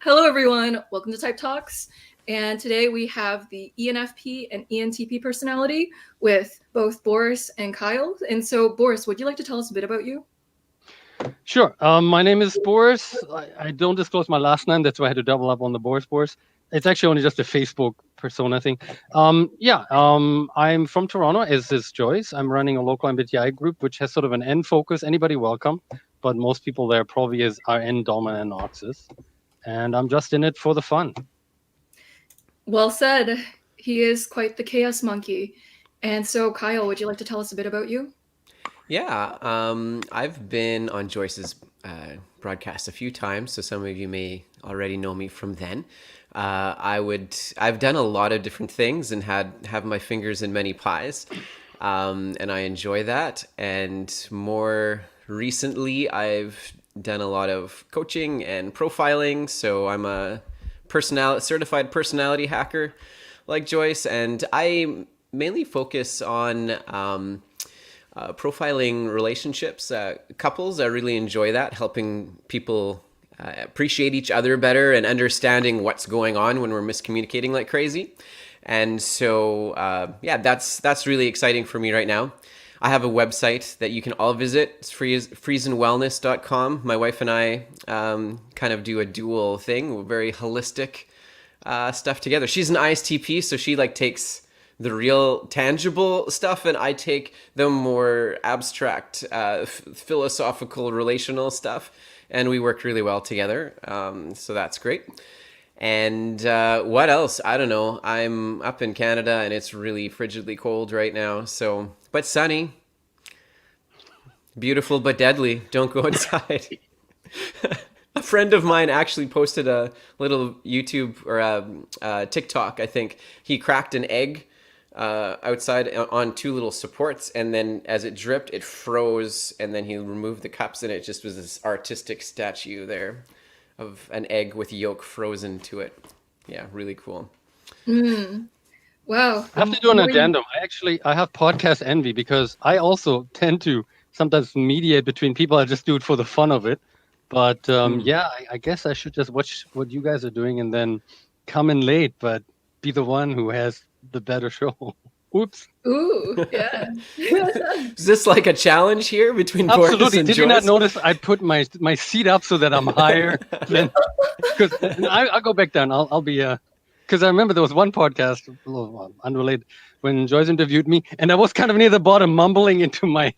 Hello, everyone. Welcome to Type Talks. And today we have the ENFP and ENTP personality with both Boris and Kyle. And so, Boris, would you like to tell us a bit about you? Sure. My name is Boris. I don't disclose my last name. That's why I had to double up on the Boris. It's actually only just a Facebook persona thing. I'm from Toronto, as is Joyce. I'm running a local MBTI group, which has sort of an N focus. Anybody welcome, but most people there probably are N dominant Oxys. And I'm just in it for the fun. Well said. He is quite the chaos monkey. And so, Kyle, would you like to tell us a bit about you? Yeah, I've been on Joyce's broadcast a few times, so some of you may already know me from then. I've done a lot of different things and have my fingers in many pies, and I enjoy that. And more recently, I've done a lot of coaching and profiling. So I'm a certified personality hacker, like Joyce, and I mainly focus on profiling relationships, couples. I really enjoy that, helping people appreciate each other better and understanding what's going on when we're miscommunicating like crazy. And so, that's really exciting for me right now. I have a website that you can all visit. It's friesenwellness.com. My wife and I kind of do a dual thing. We're very holistic stuff together. She's an ISTP, so she takes the real tangible stuff, and I take the more abstract, philosophical, relational stuff, and we work really well together. So that's great. And what else? I don't know. I'm up in Canada, and it's really frigidly cold right now. But sunny, beautiful but deadly. Don't go inside. A friend of mine actually posted a little YouTube or a TikTok. I think he cracked an egg outside on two little supports, and then as it dripped, it froze, and then he removed the cups, and it just was this artistic statue there of an egg with yolk frozen to it. Yeah, really cool. Wow. I have to do an addendum. I have podcast envy because I also tend to sometimes mediate between people. I just do it for the fun of it. But I guess I should just watch what you guys are doing and then come in late, but be the one who has the better show. Oops. Ooh, yeah. Is this like a challenge here between Boris and Joyce? Absolutely. Did you not notice I put my seat up so that I'm higher? Because I'll go back down. I'll be because I remember there was one podcast, unrelated, when Joyce interviewed me, and I was kind of near the bottom, mumbling into my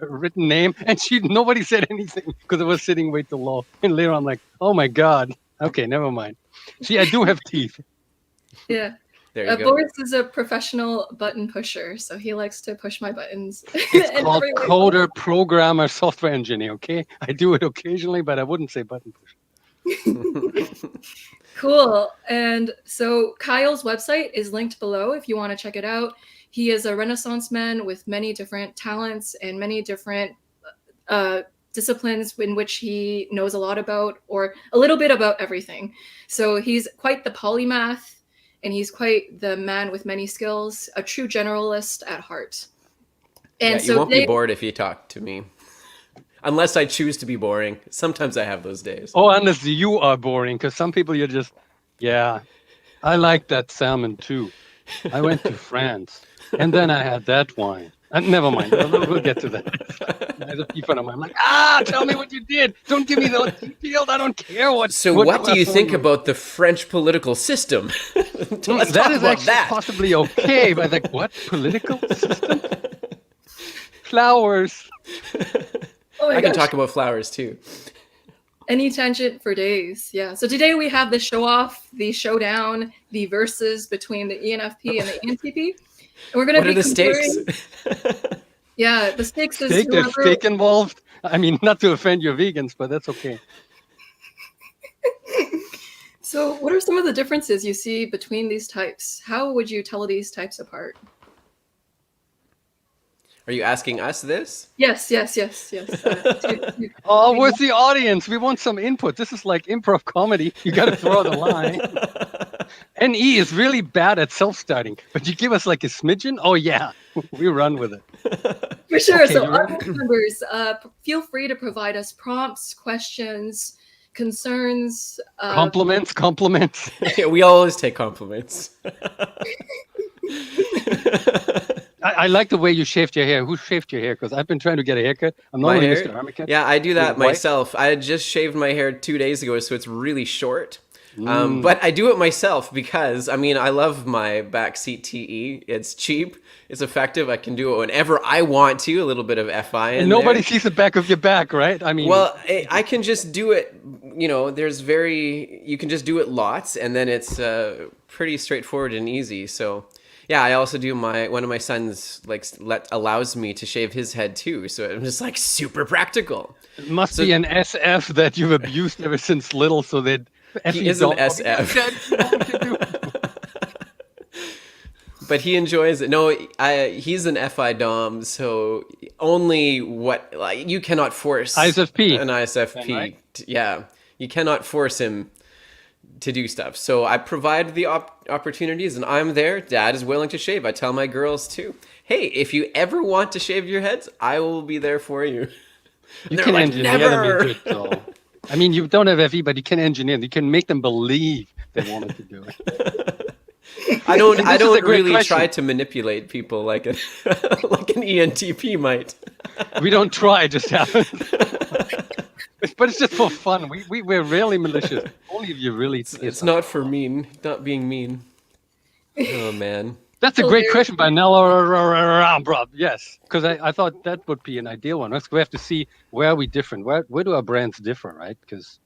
written name, and nobody said anything because I was sitting way too low. And later I'm like, oh my god, okay, never mind. See, I do have teeth. Yeah. There you go. Boris is a professional button pusher, so he likes to push my buttons. It's called coder, programmer, software engineer. Okay, I do it occasionally, but I wouldn't say button pusher. Cool. And so Kyle's website is linked below if you want to check it out. He is a Renaissance man with many different talents and many different disciplines in which he knows a lot about, or a little bit about everything. So he's quite the polymath, and he's quite the man with many skills, a true generalist at heart. And you won't be bored if you talk to me. Unless I choose to be boring. Sometimes I have those days. Oh, unless you are boring, because some people you're just, I like that salmon too. I went to France, and then I had that wine. Never mind. We'll get to that. There's a people of mine. I'm like, tell me what you did. Don't give me those details. I don't care what. So what do you think about the French political system? Let's talk about that. Possibly okay, but like, what political system? Flowers. Oh I can talk about flowers too. Any tangent for days. Yeah. So today we have the show off, the showdown, the verses between the ENFP and the ENTP. And we're going to be the stakes? Yeah, the stakes is There's steak involved. I mean, not to offend your vegans, but that's okay. So what are some of the differences you see between these types? How would you tell these types apart? Are you asking us this? Yes. Where's the audience? We want some input. This is like improv comedy. You got to throw the line. NE is really bad at self-starting, but you give us like a smidgen? Oh, yeah. We run with it. For sure. Okay, so audience members, feel free to provide us prompts, questions, concerns. Compliments. Yeah, we always take compliments. I like the way you shaved your hair. Who shaved your hair? Because I've been trying to get a haircut. I'm My normally hair? Mr. Armican. Yeah, I do that With white. myself. I had just shaved my hair 2 days ago, so it's really short. But I do it myself because, I mean, I love my backseat TE. It's cheap. It's effective. I can do it whenever I want to. A little bit of FI in And nobody there. sees the back of your back, right? I mean, Well, I can just do it, you know, you can just do it lots, and then it's pretty straightforward and easy. So, yeah, I also do one of my sons allows me to shave his head too. So I'm just like super practical. it must be an SF that you've abused ever since little, so that He is an SF. But he enjoys it. No, he's an FI Dom, so only you cannot force ISFP. an ISFP. Right? Yeah, you cannot force him to do stuff. So I provide the opportunities, and I'm there. Dad is willing to shave. I tell my girls too, hey, if you ever want to shave your heads, I will be there for you. You They're can like, engineer never. them into it, though. I mean, you don't have FE, but you can engineer. You can make them believe they wanted to do it. I don't a great really question. try to manipulate people like an ENTP might. We don't try, it just happens. But it's just for fun. We're rarely malicious. Only if you really. It's not for not being mean. Oh man. That's a great question by Nella. Yes, because I thought that would be an ideal one. We have to see where are we different. Where do our brands differ, right? Because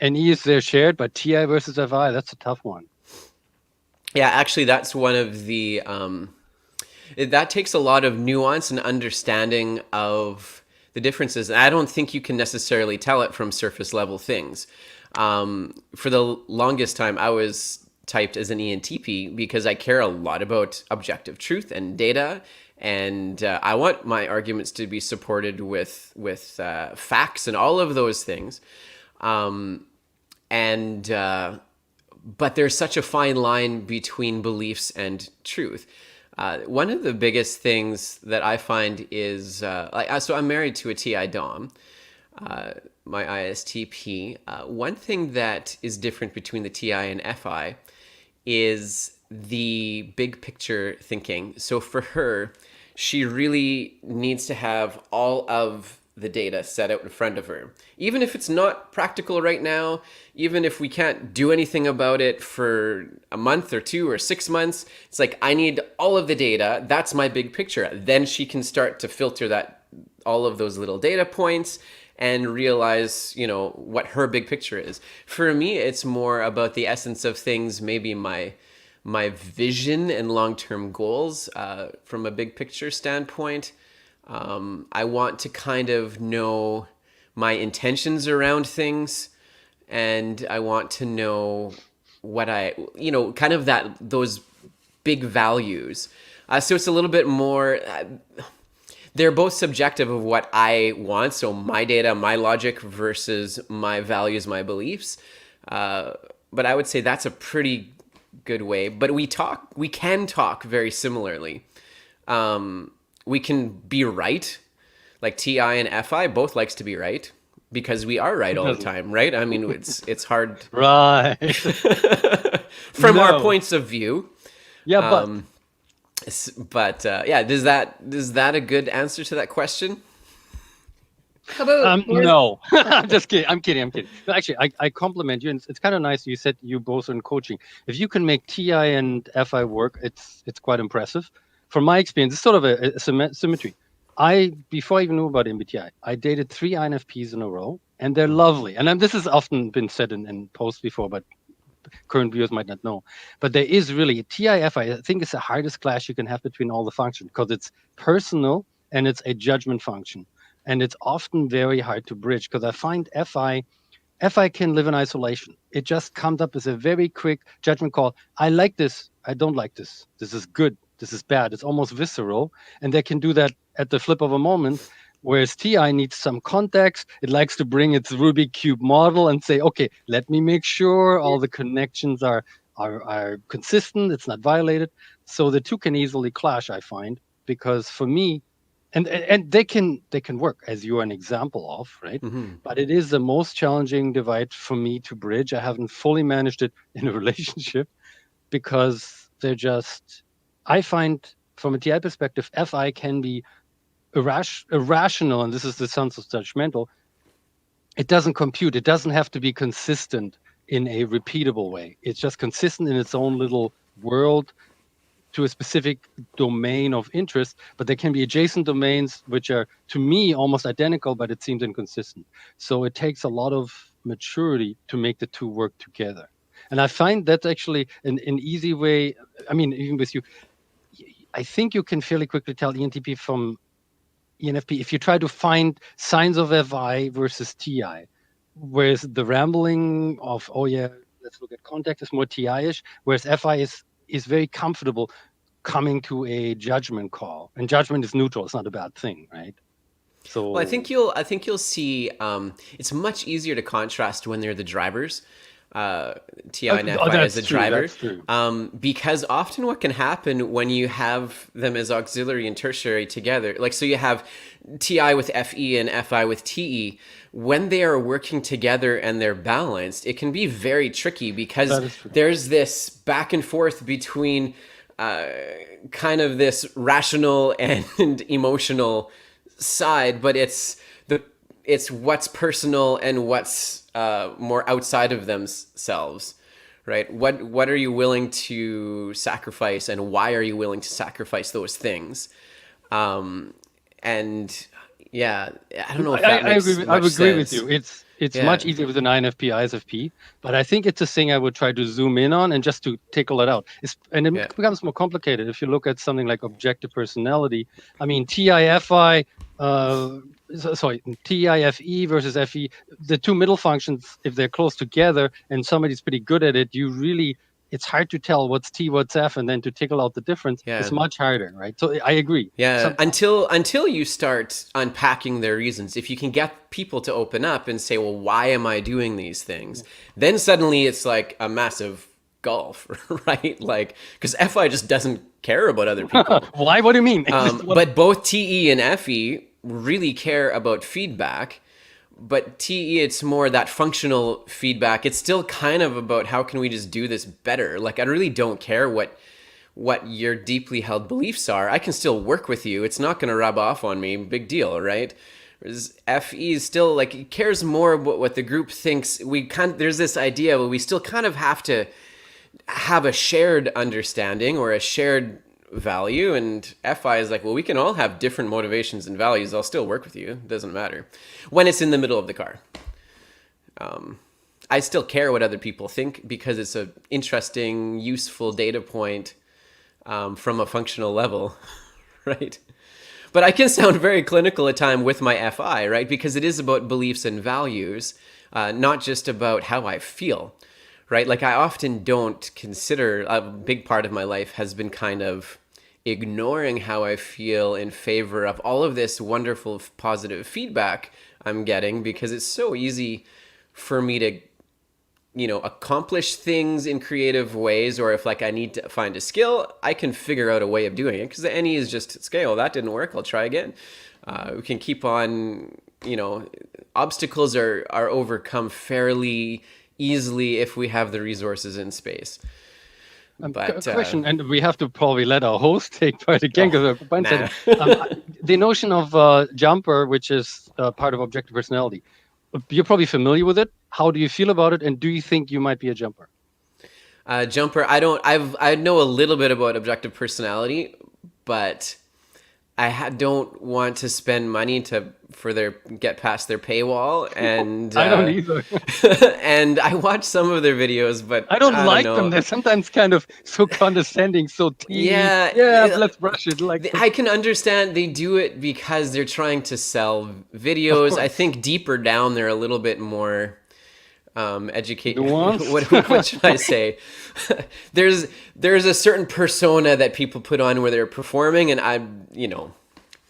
NE is there shared, but TI versus FI, that's a tough one. Yeah, actually, that's one of the that takes a lot of nuance and understanding of the differences. And I don't think you can necessarily tell it from surface level things. For the longest time, I was typed as an ENTP because I care a lot about objective truth and data, and I want my arguments to be supported with facts and all of those things. But there's such a fine line between beliefs and truth. One of the biggest things that I find is, so I'm married to a TI Dom, my ISTP. One thing that is different between the TI and FI is the big picture thinking. So for her, she really needs to have all of the data set out in front of her. Even if it's not practical right now, even if we can't do anything about it for a month or 2 or 6 months, it's like, I need all of the data. That's my big picture. Then she can start to filter all of those little data points and realize, what her big picture is. For me, it's more about the essence of things, maybe my vision and long-term goals from a big picture standpoint. I want to kind of know my intentions around things, and I want to know what kind of those big values. So it's a little bit more, they're both subjective of what I want. So my data, my logic versus my values, my beliefs. But I would say that's a pretty good way. But we can talk very similarly. We can be right. Like TI and FI both likes to be right because we are right all the time, right? I mean, it's hard. Right. From our points of view. Yeah, but does that a good answer to that question? How about no. I'm just kidding. I'm kidding. No, actually, I compliment you, and it's kind of nice. You said you both are in coaching. If you can make TI and FI work, it's quite impressive. From my experience, it's sort of a symmetry. Before I even knew about MBTI, I dated 3 INFPs in a row, and they're lovely. And this has often been said in posts before, but current viewers might not know. But there is really TI-FI. I think it's the hardest clash you can have between all the functions because it's personal and it's a judgment function. And it's often very hard to bridge because I find FI can live in isolation. It just comes up as a very quick judgment call. I like this. I don't like this. This is good. This is bad. It's almost visceral. And they can do that at the flip of a moment. Whereas TI needs some context. It likes to bring its Rubik Cube model and say, okay, let me make sure all the connections are consistent. It's not violated. So the two can easily clash, I find, because for me, and they can work, as you're an example of, right? But it is the most challenging divide for me to bridge. I haven't fully managed it in a relationship because I find from a TI perspective, FI can be irrational, and this is the sounds of judgmental. It doesn't compute. It doesn't have to be consistent in a repeatable way. It's just consistent in its own little world to a specific domain of interest, but there can be adjacent domains which are, to me, almost identical, but it seems inconsistent. So it takes a lot of maturity to make the two work together. And I find that's actually an easy way. I mean, even with you, I think you can fairly quickly tell ENTP from ENFP if you try to find signs of FI versus TI, whereas the rambling of, oh yeah, let's look at context is more TI-ish, whereas FI is very comfortable coming to a judgment call, and judgment is neutral. It's not a bad thing, right? So well, I think you'll see it's much easier to contrast when they're the drivers. TI and FI as a driver, because often what can happen when you have them as auxiliary and tertiary together, like so you have TI with FE and FI with TE, when they are working together and they're balanced, it can be very tricky because there's this back and forth between kind of this rational and emotional side, but it's what's personal and what's more outside of themselves, right? What are you willing to sacrifice, and why are you willing to sacrifice those things? And yeah, I don't know if that makes much sense. I would agree with you. It's much easier with an INFP, ISFP, but I think it's a thing I would try to zoom in on and just to tickle it out. It becomes more complicated if you look at something like objective personality. I mean, TIFI, TIFE versus FE, the two middle functions, if they're close together and somebody's pretty good at it, it's hard to tell what's T, what's F, and then to tickle out the difference. It's much harder, right? So I agree. Yeah, until you start unpacking their reasons, if you can get people to open up and say, well, why am I doing these things? Then suddenly it's like a massive gulf, right? Like, because FI just doesn't care about other people. Why? What do you mean? But both TE and FE really care about feedback. But TE, it's more that functional feedback. It's still kind of about how can we just do this better? Like, I really don't care what your deeply held beliefs are. I can still work with you. It's not going to rub off on me. Big deal, right? Whereas FE is still like, it cares more about what the group thinks. There's this idea where we still kind of have to have a shared understanding or a shared value, and FI is like, well, we can all have different motivations and values. I'll still work with you. It doesn't matter. When it's in the middle of the car. I still care what other people think because it's an interesting, useful data point from a functional level, right? But I can sound very clinical at times with my FI, right? Because it is about beliefs and values, not just about how I feel, right? Like I often don't consider, a big part of my life has been kind of ignoring how I feel in favor of all of this wonderful positive feedback I'm getting, because it's so easy for me to, accomplish things in creative ways, or if like I need to find a skill, I can figure out a way of doing it because the NE is just scale. That didn't work. I'll try again. We can keep on, obstacles are overcome fairly easily if we have the resources in space. But question, and we have to probably let our host take part again because the notion of jumper, which is part of objective personality, you're probably familiar with it. How do you feel about it, and do you think you might be a jumper? Jumper, I know a little bit about objective personality, but I don't want to spend money get past their paywall, and I don't either. And I watch some of their videos, but I don't like them. They're sometimes kind of so condescending, so let's brush it. I can understand they do it because they're trying to sell videos. I think deeper down they're a little bit more educated. What should I say? There's a certain persona that people put on where they're performing, and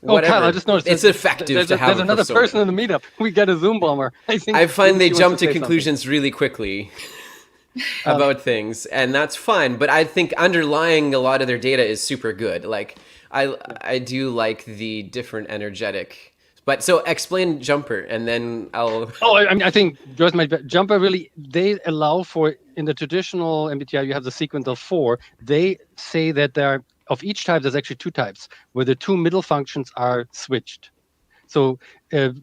whatever. Kyle, I just noticed it's effective to have. There's another person in the meetup. We get a Zoom bomber. I find they jump to conclusions really quickly about things, and that's fine. But I think underlying a lot of their data is super good. Like I do like the different energetic. But so explain jumper, and then I'll. Oh, I mean, I think Joyce might jumper really, they allow for, in the traditional MBTI, you have the sequence of 4. They say that there are, of each type, there's actually 2 types, where the 2 middle functions are switched. So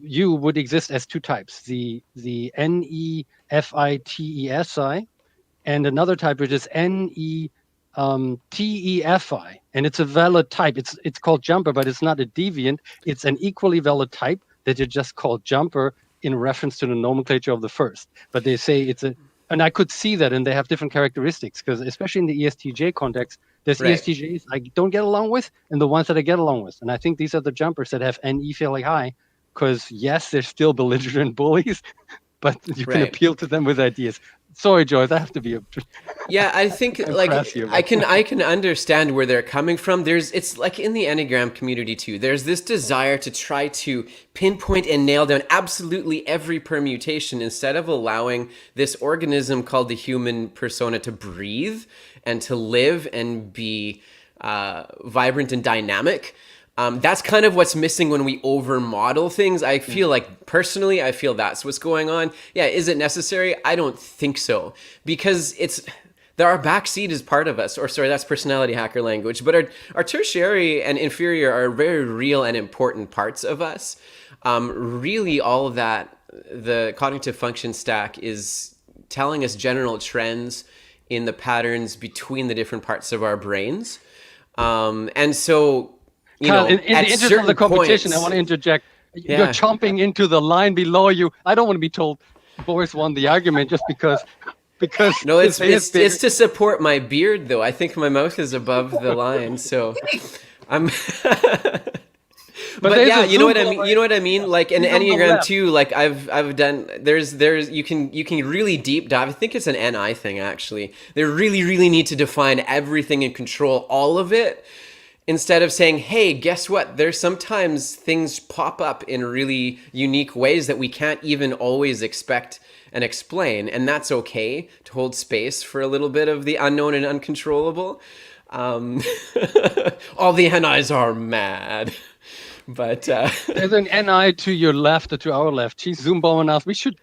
you would exist as 2 types, the NEFITESI, and another type which is NETEFI, and it's a valid type. It's called jumper, but it's not a deviant. It's an equally valid type that you just call jumper in reference to the nomenclature of the first. But they say it's a, and I could see that, and they have different characteristics, because especially in the ESTJ context, there's Right. ESTJs I don't get along with, and the ones that I get along with. And I think these are the jumpers that have NE fairly high, because yes, they're still belligerent bullies, but you can Right. appeal to them with ideas. Sorry, Joyce, I have to be a Yeah, I think like impress you, I but- can understand where they're coming from. It's like in the Enneagram community too. There's this desire to try to pinpoint and nail down absolutely every permutation instead of allowing this organism called the human persona to breathe and to live and be vibrant and dynamic. That's kind of what's missing when we overmodel things. I feel like, personally, I feel that's what's going on. Yeah, is it necessary? I don't think so. Because our backseat is part of us, or sorry, that's personality hacker language, but our tertiary and inferior are very real and important parts of us. Really, all of that, the cognitive function stack is telling us general trends in the patterns between the different parts of our brains. And so, Kyle, in the at interest of certain the competition, I points- want to interject. Yeah. You're chomping into the line below you. I don't want to be told Boris won the argument just because No, his head is big. it's to support my beard though. I think my mouth is above the line, so I'm. But there's yeah, a you know what I Zoom mean. call You know what I mean. Like in He's on the Enneagram left. too. Like I've done. There's you can really deep dive. I think it's an NI thing actually. They really need to define everything and control all of it. Instead of saying, hey, guess what? There's sometimes things pop up in really unique ways that we can't even always expect and explain. And that's okay to hold space for a little bit of the unknown and uncontrollable. All the NIs are mad. But There's an NI to your left or to our left. She's Zoom bombing us. We should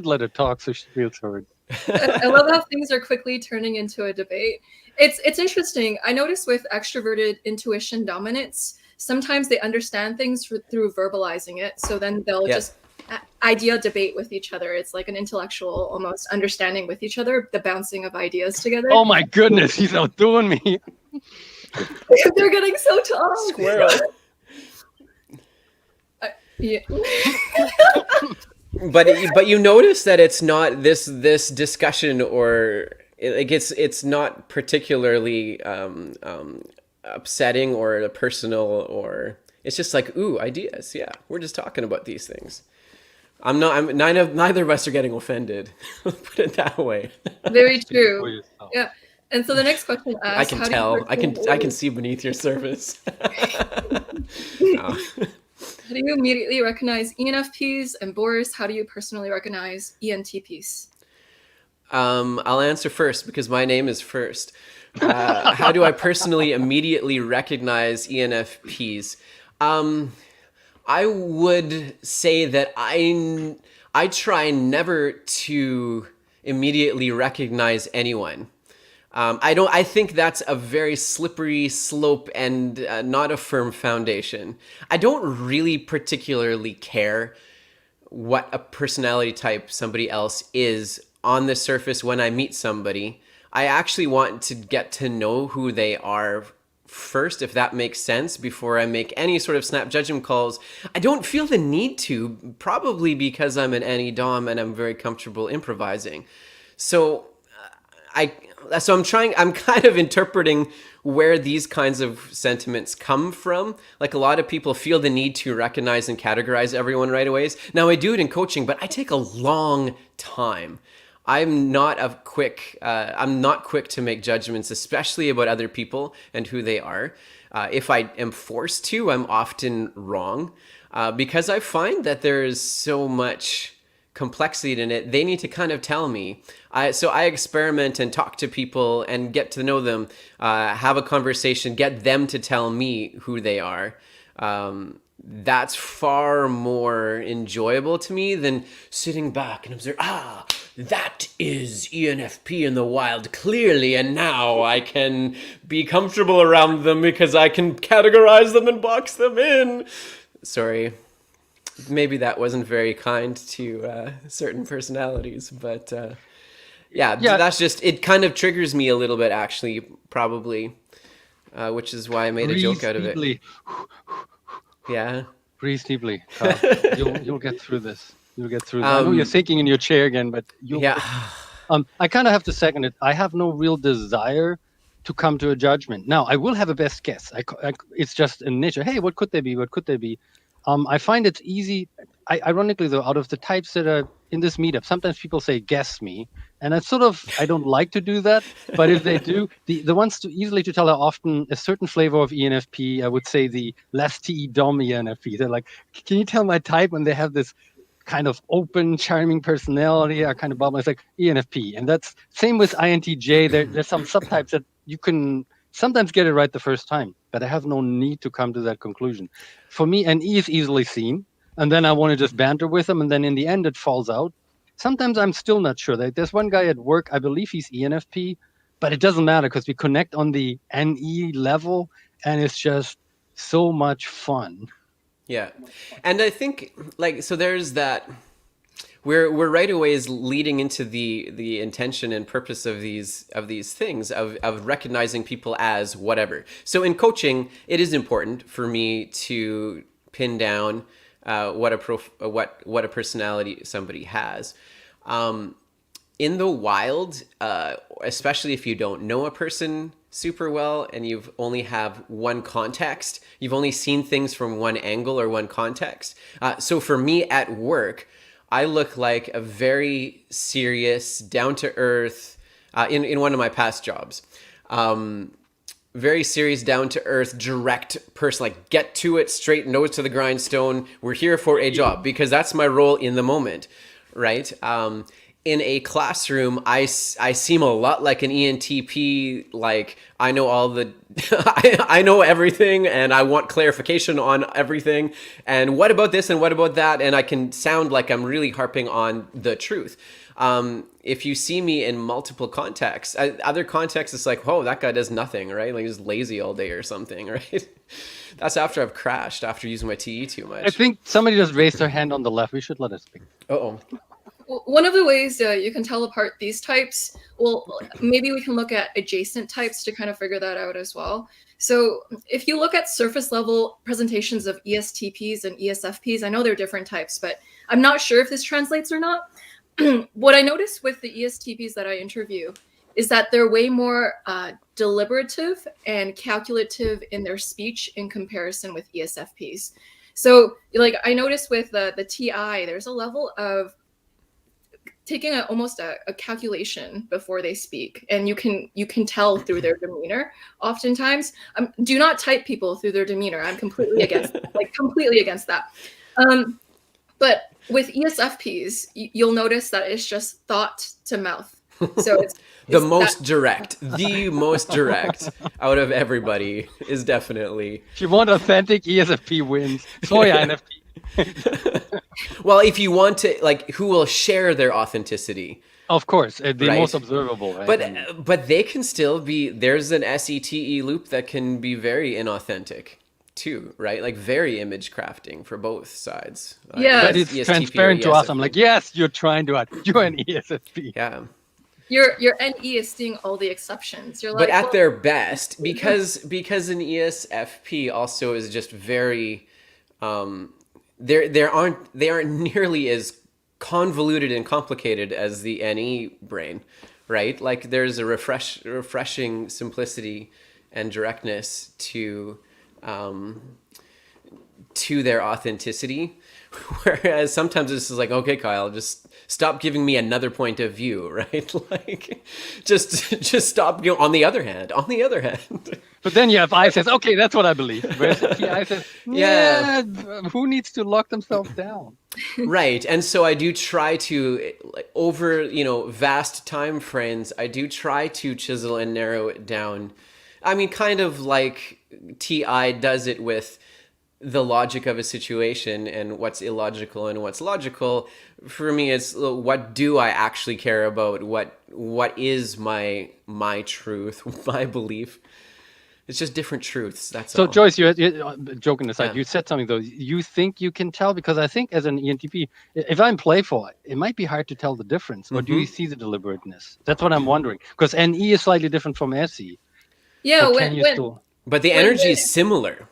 let her talk so she feels heard. I love how things are quickly turning into a debate. It's interesting. I notice with extroverted intuition dominance, sometimes they understand things through verbalizing it. So then they'll just idea debate with each other. It's like an intellectual almost understanding with each other, the bouncing of ideas together. Oh my goodness, he's outdoing me. They're getting so tall. squirrel. Yeah. But you notice that it's not this discussion, or like it's not particularly upsetting or personal, or it's just like, ooh, ideas. Yeah, we're just talking about these things. Neither of us are getting offended. Put it that way. Very For true. yourself. Yeah. And so the next question asks, I can tell. I can see beneath your surface. No. How do you immediately recognize ENFPs? And Boris, how do you personally recognize ENTPs? I'll answer first because my name is first. How do I personally immediately recognize ENFPs? I would say that I try never to immediately recognize anyone. I think that's a very slippery slope and not a firm foundation. I don't really particularly care what a personality type somebody else is on the surface when I meet somebody. I actually want to get to know who they are first, if that makes sense, before I make any sort of snap judgment calls. I don't feel the need to, probably because I'm an Annie-Dom and I'm very comfortable improvising. So I'm kind of interpreting where these kinds of sentiments come from. Like a lot of people feel the need to recognize and categorize everyone right away. Now I do it in coaching, but I take a long time. I'm not quick to make judgments, especially about other people and who they are. If I am forced to, I'm often wrong because I find that there is so much complexity in it, they need to kind of tell me. So I experiment and talk to people and get to know them, have a conversation, get them to tell me who they are. That's far more enjoyable to me than sitting back and observe, that is ENFP in the wild, clearly, and now I can be comfortable around them because I can categorize them and box them in. Sorry, maybe that wasn't very kind to certain personalities, but yeah, that's just, it kind of triggers me a little bit, actually, probably, which is why I made a joke out of it. Yeah. Breathe deeply. You'll get through this. You'll get through this. I know you're shaking in your chair again, but I kind of have to second it. I have no real desire to come to a judgment. Now, I will have a best guess. It's just in nature. Hey, what could they be? What could they be? I find it's easy. Ironically, though, out of the types that are in this meetup, sometimes people say, guess me. And I don't like to do that. But if they do, the ones easily to tell are often a certain flavor of ENFP. I would say the less TE dom ENFP. They're like, can you tell my type? And they have this kind of open, charming personality, are kind of bubbly. It's like ENFP. And that's same with INTJ. There's some subtypes that you can sometimes get it right the first time, but I have no need to come to that conclusion. For me, an E is easily seen, and then I want to just banter with them, and then in the end, it falls out. Sometimes I'm still not sure. There's one guy at work, I believe he's ENFP, but it doesn't matter because we connect on the NE level, and it's just so much fun. Yeah, and I think, so there's that. We're right away is leading into the intention and purpose of these things of recognizing people as whatever. So in coaching, it is important for me to pin down what a personality somebody has. In the wild, especially if you don't know a person super well and you've only have one context, you've only seen things from one angle or one context. So for me at work, I look like a very serious, down-to-earth, in one of my past jobs, very serious, down-to-earth, direct person, like get to it, straight nose to the grindstone. We're here for a job because that's my role in the moment, right? In a classroom, I seem a lot like an ENTP, like I know all the, I know everything and I want clarification on everything. And what about this and what about that? And I can sound like I'm really harping on the truth. If you see me in multiple contexts, other contexts, it's like, oh, that guy does nothing, right? Like he's lazy all day or something, right? That's after I've crashed, after using my TE too much. I think somebody just raised their hand on the left. We should let it speak. Uh-oh. One of the ways you can tell apart these types, well, maybe we can look at adjacent types to kind of figure that out as well. So if you look at surface level presentations of ESTPs and ESFPs, I know they're different types, but I'm not sure if this translates or not. What I noticed with the ESTPs that I interview is that they're way more deliberative and calculative in their speech in comparison with ESFPs. So like I noticed with the TI, there's a level of taking almost a calculation before they speak, and you can tell through their demeanor. Oftentimes, do not type people through their demeanor. I'm completely against that. But with ESFPs, you'll notice that it's just thought to mouth. So it's the most direct out of everybody is definitely. If you want authentic, ESFP wins. Sorry, INFP. Well, if you want to, like, who will share their authenticity? Of course, the most observable, right? But they can still be. There's an SETE loop that can be very inauthentic too, right? Like very image crafting for both sides. Yeah, but it's ESTP transparent to us. I'm like, yes, you're trying to. You're an ESFP. Yeah. Your NE is seeing all the exceptions. You're like, but at their best, because an ESFP also is just very. They aren't nearly as convoluted and complicated as the NE brain, right? Like there's a refreshing simplicity and directness to their authenticity, whereas sometimes this is like, okay, Kyle, just stop giving me another point of view, right? Like just stop. On the other hand. But then you have I says, okay, that's what I believe. Whereas TI says, Yeah. who needs to lock themselves down? Right. And so I do try to, like, over, vast time frames, I do try to chisel and narrow it down. I mean, kind of like TI does it with the logic of a situation and what's illogical and what's logical. For me, it's what do I actually care about? What is my truth, my belief? It's just different truths. That's So all. Joyce, joking aside, Yeah. you said something though. You think you can tell, because I think as an ENTP, if I'm playful, it might be hard to tell the difference. Or do you see the deliberateness? That's what I'm wondering. Because NE is slightly different from SE. Yeah, Or can you still? But the energy is similar.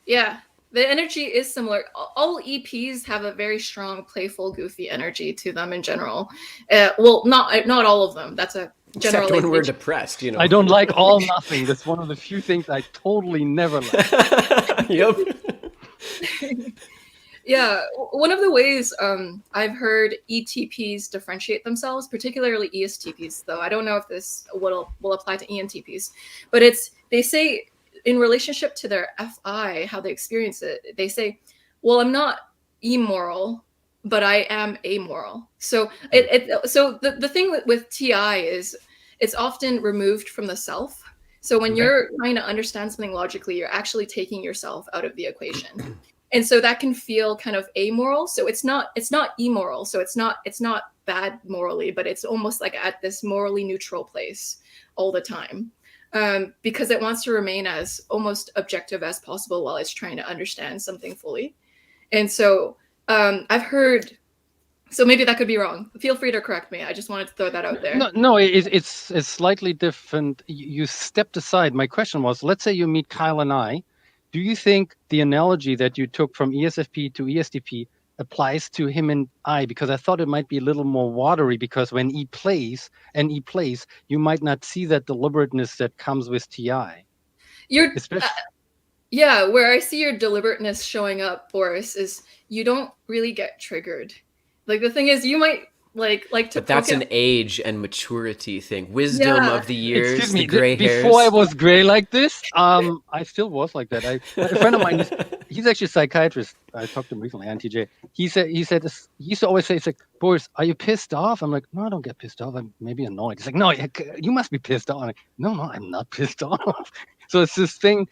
Yeah, the energy is similar. All EPs have a very strong, playful, goofy energy to them in general. Well, not all of them. That's a Except when we're generalization. depressed, I don't like all nothing. That's one of the few things I totally never like. Yep. Yeah, one of the ways I've heard ETPs differentiate themselves, particularly ESTPs, though I don't know if this will apply to ENTPs, but they say in relationship to their FI, how they experience it, they say, well, I'm not immoral, but I am amoral. So so the thing with TI is it's often removed from the self. So when you're trying to understand something logically, you're actually taking yourself out of the equation. And so that can feel kind of amoral. So it's not immoral. So it's not bad morally, but it's almost like at this morally neutral place all the time. Because it wants to remain as almost objective as possible while it's trying to understand something fully. And so I've heard, so maybe that could be wrong. Feel free to correct me. I just wanted to throw that out there. No, it's slightly different. You stepped aside. My question was, let's say you meet Kyle and I. Do you think the analogy that you took from ESFP to ESTP applies to him and I? Because I thought it might be a little more watery, because when E plays, you might not see that deliberateness that comes with TI. Yeah, where I see your deliberateness showing up, Boris, is you don't really get triggered. Like the thing is, you might like to. But that's an age and maturity thing. Wisdom of the years, Excuse me, the gray hairs. Before I was gray like this, I still was like that. A friend of mine, he's actually a psychiatrist. I talked to him recently, NTJ. He said this, he used to always say, it's like, Boris, are you pissed off? I'm like, no, I don't get pissed off. I'm maybe annoyed. He's like, no, you must be pissed off. I'm like, no, I'm not pissed off. So it's this thing.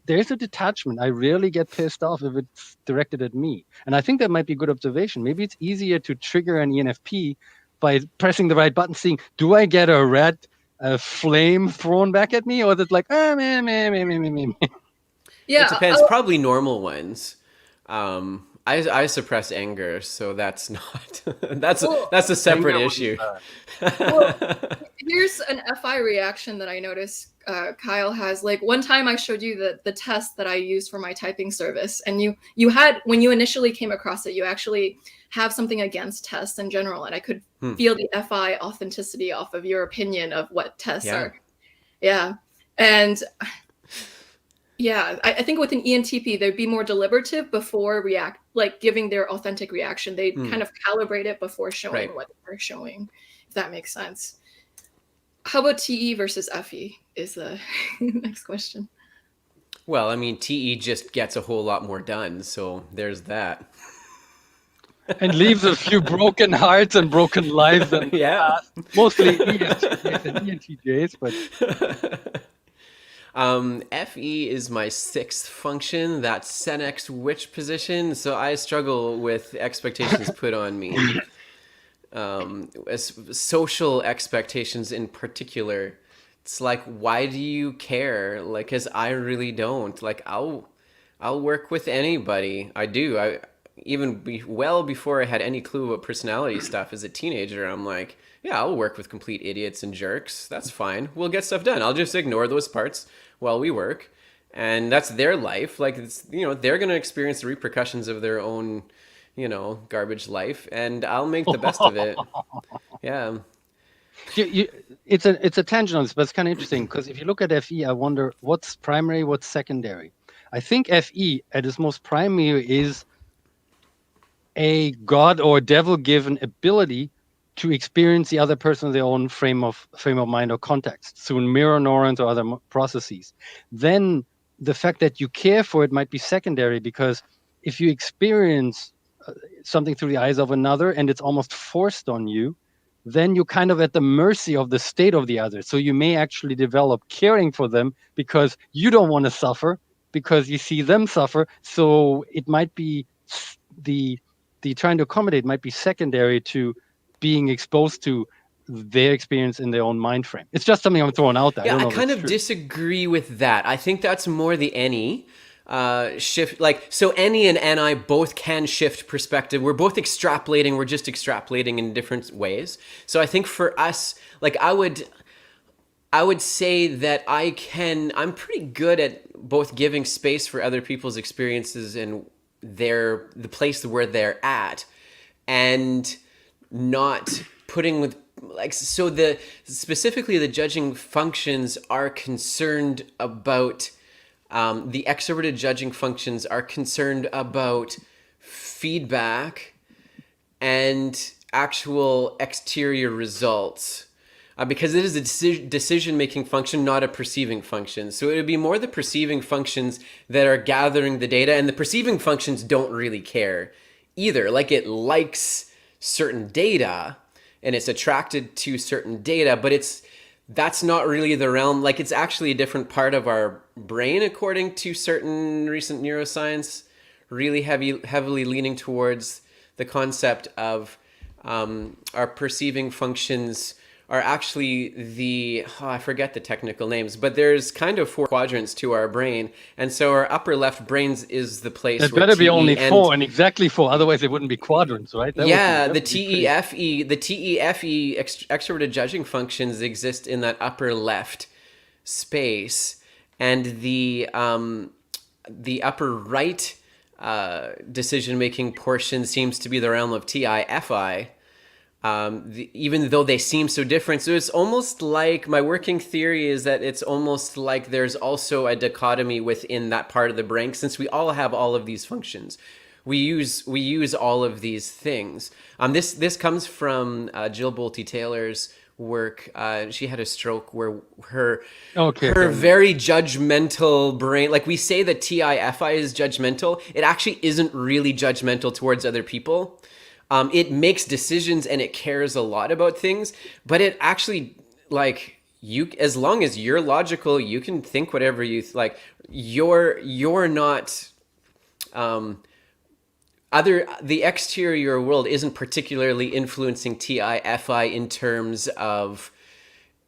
There's a detachment. I rarely get pissed off if it's directed at me. And I think that might be a good observation. Maybe it's easier to trigger an ENFP by pressing the right button, seeing, do I get a red flame thrown back at me? Or is it like, me? Yeah, It depends. Probably normal ones. I suppress anger, so that's not that's a separate issue. Well, here's an FI reaction that I noticed Kyle has. Like one time I showed you the test that I use for my typing service, and you had, when you initially came across it, you actually have something against tests in general, and I could feel the FI authenticity off of your opinion of what tests are. Yeah. And yeah, I think with an ENTP, they'd be more deliberative before giving their authentic reaction. They kind of calibrate it before showing what they're showing, if that makes sense. How about TE versus FE is the next question. Well, I mean, TE just gets a whole lot more done, so there's that. And leaves a few broken hearts and broken lives. And mostly ESTJs and ENTJs, but... FE is my sixth function. That's Senex witch position. So I struggle with expectations put on me. Social expectations in particular. It's like, why do you care? Like, 'cause I really don't. Like, I'll work with anybody. I do. Well before I had any clue about personality stuff as a teenager, I'm like, yeah, I'll work with complete idiots and jerks. That's fine. We'll get stuff done. I'll just ignore those parts while we work. And that's their life. Like, it's, they're going to experience the repercussions of their own, garbage life. And I'll make the best of it. Yeah. It's a tangent on this, but it's kind of interesting, because if you look at FE, I wonder what's primary, what's secondary. I think FE at its most primary is a God or devil given ability to experience the other person in their own frame of mind or context through mirror neurons or other processes. Then the fact that you care for it might be secondary, because if you experience something through the eyes of another and it's almost forced on you, then you're kind of at the mercy of the state of the other. So you may actually develop caring for them because you don't want to suffer, because you see them suffer. So it might be the trying to accommodate might be secondary to being exposed to their experience in their own mind frame. It's just something I'm throwing out there. Yeah, I don't know I if kind it's of true. disagree with that. I think that's more the NE shift. Like, so NE and NI both can shift perspective. We're both extrapolating. We're just extrapolating in different ways. So I think for us, like, I would say that I'm pretty good at both giving space for other people's experiences and the place where they're at, and not putting with, like, so specifically the judging functions are concerned about, the extroverted judging functions are concerned about feedback and actual exterior results. Because it is a decision-making function, not a perceiving function. So it would be more the perceiving functions that are gathering the data, and the perceiving functions don't really care either. Like, it likes certain data, and it's attracted to certain data, but that's not really the realm. Like, it's actually a different part of our brain, according to certain recent neuroscience, really heavily leaning towards the concept of our perceiving functions are actually I forget the technical names, but there's kind of 4 quadrants to our brain. And so our upper left brains is the place It where better be only TE 4 and exactly 4, otherwise it wouldn't be quadrants, right? the TEFE extroverted judging functions exist in that upper left space, and the upper right decision-making portion seems to be the realm of TIFI. Even though they seem so different. So it's almost like, my working theory is that it's almost like there's also a dichotomy within that part of the brain, since we all have all of these functions. We use all of these things. This comes from Jill Bolte Taylor's work. She had a stroke where her very judgmental brain, like, we say that TIFI is judgmental. It actually isn't really judgmental towards other people. It makes decisions and it cares a lot about things, but it actually, like, as long as you're logical, you can think whatever you like. You're not, the exterior world isn't particularly influencing TIFI in terms of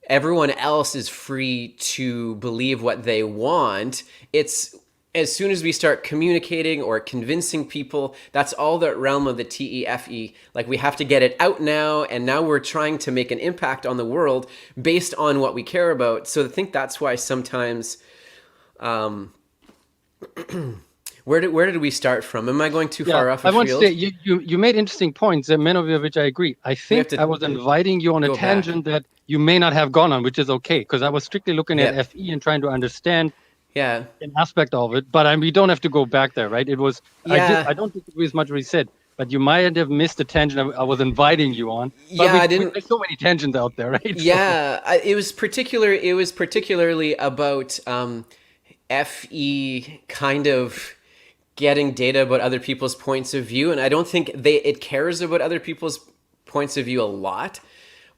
everyone else is free to believe what they want. It's, as soon as we start communicating or convincing people, that's all the realm of the TEFE. Like, we have to get it out now, and now we're trying to make an impact on the world based on what we care about. So I think that's why sometimes, where did we start from? Am I going too far off I want field? to say you made interesting points, and many of which I agree. I think I was inviting you on a tangent that you may not have gone on, which is okay, because I was strictly looking at FE and trying to understand an aspect of it, but we don't have to go back there, right? It was, I don't disagree as much as we said, but you might have missed the tangent I was inviting you on. But there's so many tangents out there, right? Yeah, it was particularly about FE kind of getting data about other people's points of view, and I don't think it cares about other people's points of view a lot,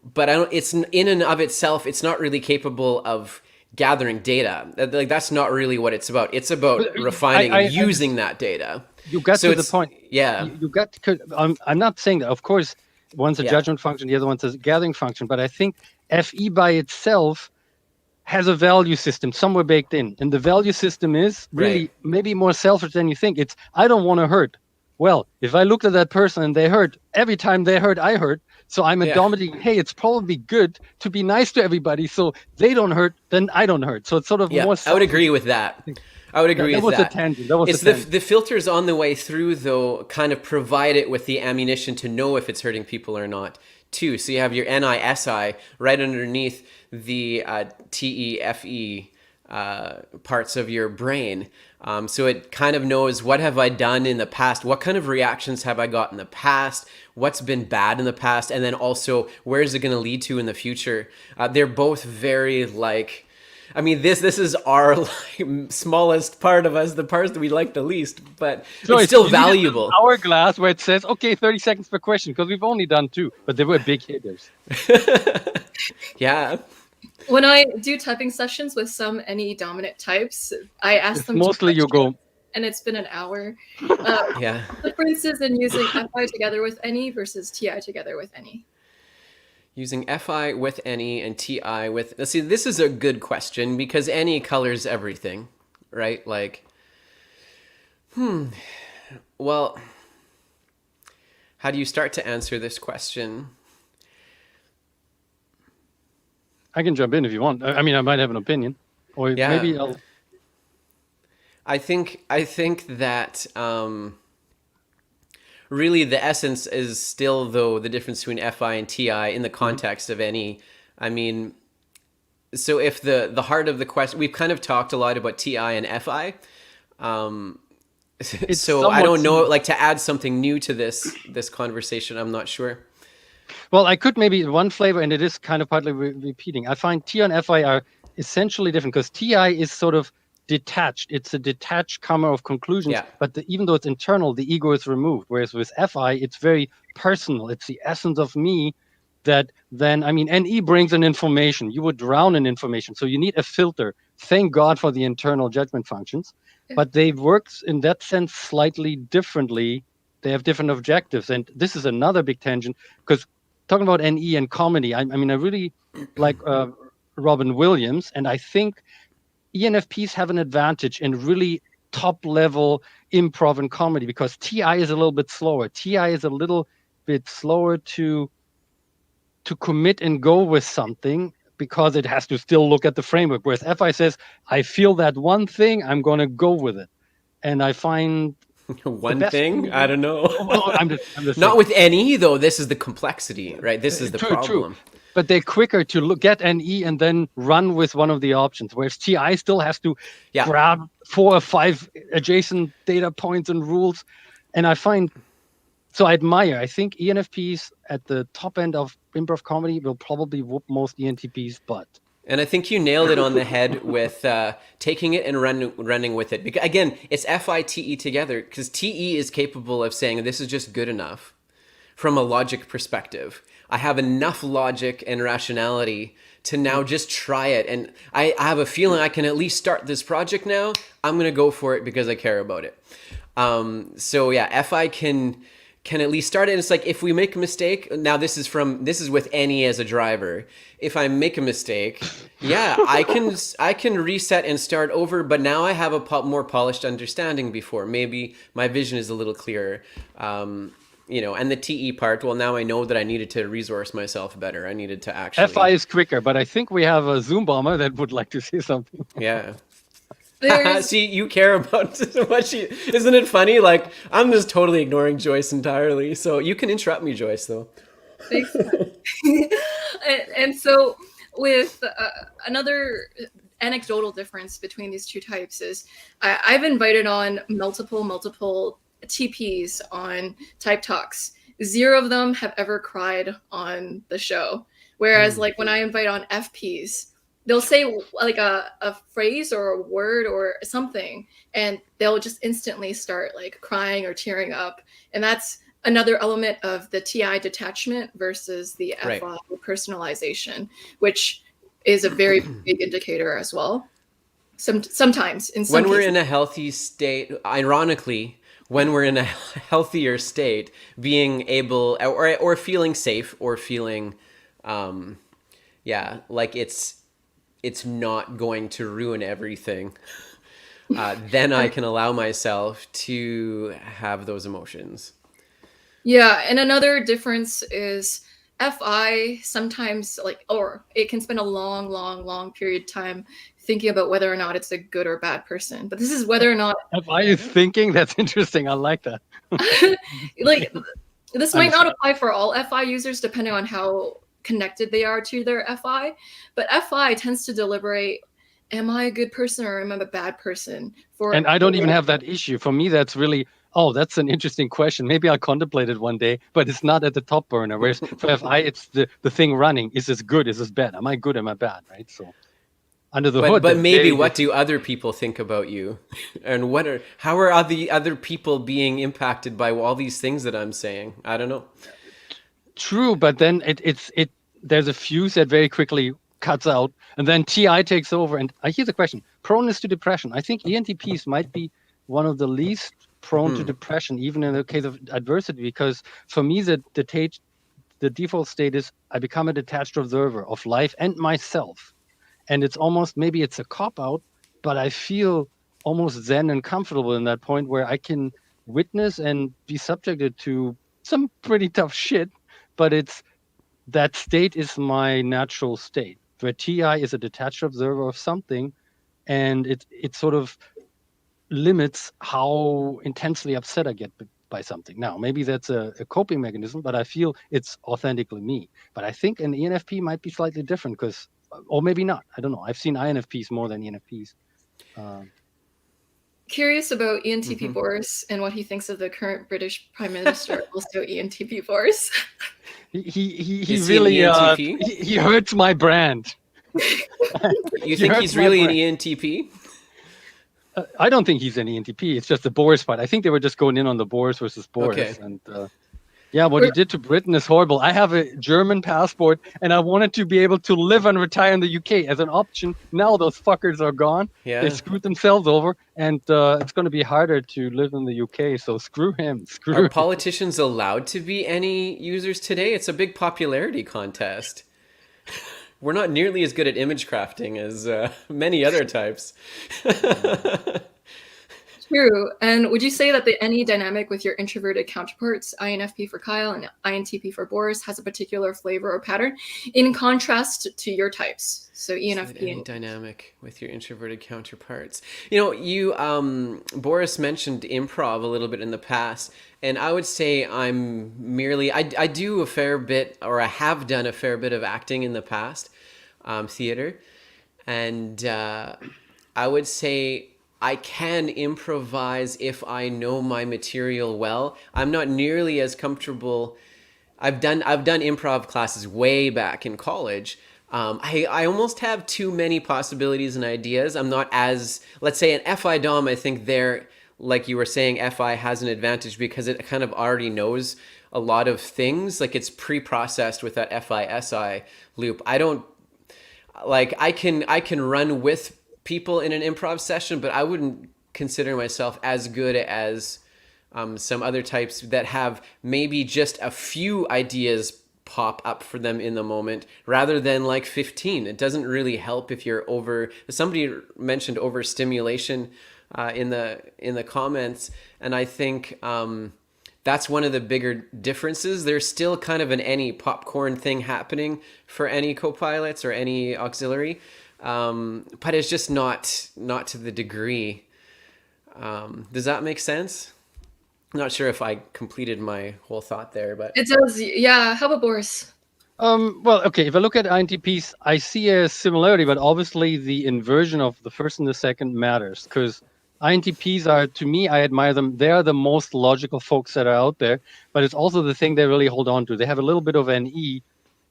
but it's in and of itself, it's not really capable of gathering data. Like, that's not really what it's about. It's about refining and using that data. You got to the point. Yeah. You got. I'm not saying that. Of course, one's a judgment function, the other one's a gathering function. But I think FE by itself has a value system somewhere baked in, and the value system is really maybe more selfish than you think. It's, I don't want to hurt. Well, if I looked at that person and they hurt, every time they hurt, I hurt. So I'm a dominating, hey, it's probably good to be nice to everybody so they don't hurt, then I don't hurt. So it's sort of more selfish. I would agree with that. I would agree with that. That was a tangent. It's the filters on the way through, though, kind of provide it with the ammunition to know if it's hurting people or not, too. So you have your NISI right underneath the TEFE parts of your brain. So it kind of knows, what have I done in the past? What kind of reactions have I got in the past? What's been bad in the past? And then also, where is it going to lead to in the future? They're both very like, I mean, this is our like, smallest part of us, the parts that we like the least, but So it's still valuable. Hourglass where it says, okay, 30 seconds per question, because we've only done 2, but they were big hitters. Yeah. When I do typing sessions with some NE dominant types, I ask It's them mostly you go, and it's been an hour. Yeah. Differences in using FI together with NE versus TI together with NE. Using FI with NE and TI with... Let's see, this is a good question because NE colors everything, right? Like, well, how do you start to answer this question? I can jump in if you want. I mean, I might have an opinion, or Yeah. maybe I'll. I think that really the essence is still, though, the difference between FI and TI in the context of NE. I mean, so if the heart of the question, we've kind of talked a lot about TI and FI. So I don't know, like, to add something new to this conversation, I'm not sure. Well, I could maybe one flavor, and it is kind of partly repeating. I find TI and FI are essentially different because TI is sort of detached. It's a detached camera of conclusions, Yeah. but even though it's internal, the ego is removed. Whereas with FI, it's very personal. It's the essence of me that then, I mean, NE brings in information. You would drown in information. So you need a filter. Thank God for the internal judgment functions. But they work in that sense slightly differently. They have different objectives. And this is another big tangent because talking about NE and comedy, I mean, I really like Robin Williams. And I think ENFPs have an advantage in really top level improv and comedy because TI is a little bit slower. TI is a little bit slower to commit and go with something because it has to still look at the framework. Whereas FI says, I feel that one thing, I'm going to go with it. And I find one thing, I don't know. I'm just not with NE though. This is the complexity, right? This is the problem. True. But they're quicker to look at NE and then run with one of the options. Whereas TI still has to grab 4 or 5 adjacent data points and rules. And I find, so I admire, I think ENFPs at the top end of improv comedy will probably whoop most ENTPs' butt. And I think you nailed it on the head with taking it and running with it. Because, again, it's FI-TE together because TE is capable of saying this is just good enough from a logic perspective. I have enough logic and rationality to now just try it. And I have a feeling I can at least start this project now. I'm going to go for it because I care about it. So yeah, FI can at least start it. And it's like, if we make a mistake, now this is with NE as a driver. If I make a mistake, yeah, I can reset and start over, but now I have a more polished understanding before. Maybe my vision is a little clearer. And the TE part, well, now I know that I needed to resource myself better. I needed to actually... FI is quicker, but I think we have a Zoom bomber that would like to say something. Yeah. See, you care about what she... Isn't it funny? Like, I'm just totally ignoring Joyce entirely. So you can interrupt me, Joyce, though. Thanks. and so with another anecdotal difference between these two types is I've invited on multiple TPs on Type Talks. 0 of them have ever cried on the show. Whereas like when I invite on FPs, they'll say like a phrase or a word or something, and they'll just instantly start like crying or tearing up. And that's another element of the TI detachment versus the FI personalization, which is a very big indicator as well. Sometimes in some when we're cases. in a healthy state, ironically, when we're in a healthier state, being able or feeling safe or feeling, like it's not going to ruin everything, then I can allow myself to have those emotions. Yeah, and another difference is FI sometimes or it can spend a long period of time thinking about whether or not it's a good or bad person. But this is whether or not FI is thinking. That's interesting. I like that. like this might not apply for all FI users depending on how connected they are to their FI, but FI tends to deliberate am I a good person or am I a bad person? And I don't even have that issue. For me, that's really, that's an interesting question. Maybe I'll contemplate it one day, but it's not at the top burner. Whereas for FI, it's the thing running. Is this good? Is this bad? Am I good? Am I bad? Right? So under the hood. But maybe what do other people think about you? And how are the other people being impacted by all these things that I'm saying? I don't know. True, but then there's a fuse that very quickly cuts out, and then TI takes over. And here's the question: proneness to depression. I think ENTPs might be one of the least prone to depression, even in the case of adversity, because for me, the default state is I become a detached observer of life and myself. And it's almost, maybe it's a cop-out, but I feel almost zen and comfortable in that point where I can witness and be subjected to some pretty tough shit, but that state is my natural state, where TI is a detached observer of something, and it sort of limits how intensely upset I get by something. Now, maybe that's a coping mechanism, but I feel it's authentically me. But I think an ENFP might be slightly different or maybe not. I don't know. I've seen INFPs more than ENFPs. Curious about ENTP Boris and what he thinks of the current British Prime Minister, also ENTP Boris. He really he hurts my brand. You think he's really an ENTP? I don't think he's an ENTP. It's just the Boris part. I think they were just going in on the Boris versus Boris. Okay. And what he did to Britain is horrible. I have a German passport, and I wanted to be able to live and retire in the UK as an option. Now those fuckers are gone. Yeah. They screwed themselves over, and it's going to be harder to live in the UK. So screw him. Are politicians allowed to be any users today? It's a big popularity contest. We're not nearly as good at image crafting as many other types. True. And would you say that the NE dynamic with your introverted counterparts, INFP for Kyle and INTP for Boris, has a particular flavor or pattern in contrast to your types? So ENFP and dynamic with your introverted counterparts. You Boris mentioned improv a little bit in the past, and I would say I'm merely I do a fair bit, or I have done a fair bit of acting in the past, theater, and I would say I can improvise if I know my material well. I'm not nearly as comfortable. I've done improv classes way back in college. I almost have too many possibilities and ideas. I'm not as, let's say, an FI Dom. I think there, like you were saying, FI has an advantage because it kind of already knows a lot of things. Like, it's pre-processed with that FI SI loop. I don't like. I can run with people in an improv session, but I wouldn't consider myself as good as some other types that have maybe just a few ideas pop up for them in the moment rather than like 15. It doesn't really help if you're somebody mentioned overstimulation in the comments, and I think that's one of the bigger differences. There's still kind of an any popcorn thing happening for any co-pilots or any auxiliary. But it's just not to the degree. Does that make sense? I'm not sure if I completed my whole thought there, but it does. Yeah. How about Boris? Well, okay. If I look at INTPs, I see a similarity, but obviously the inversion of the first and the second matters, because INTPs are, to me, I admire them. They are the most logical folks that are out there, but it's also the thing they really hold on to. They have a little bit of an E,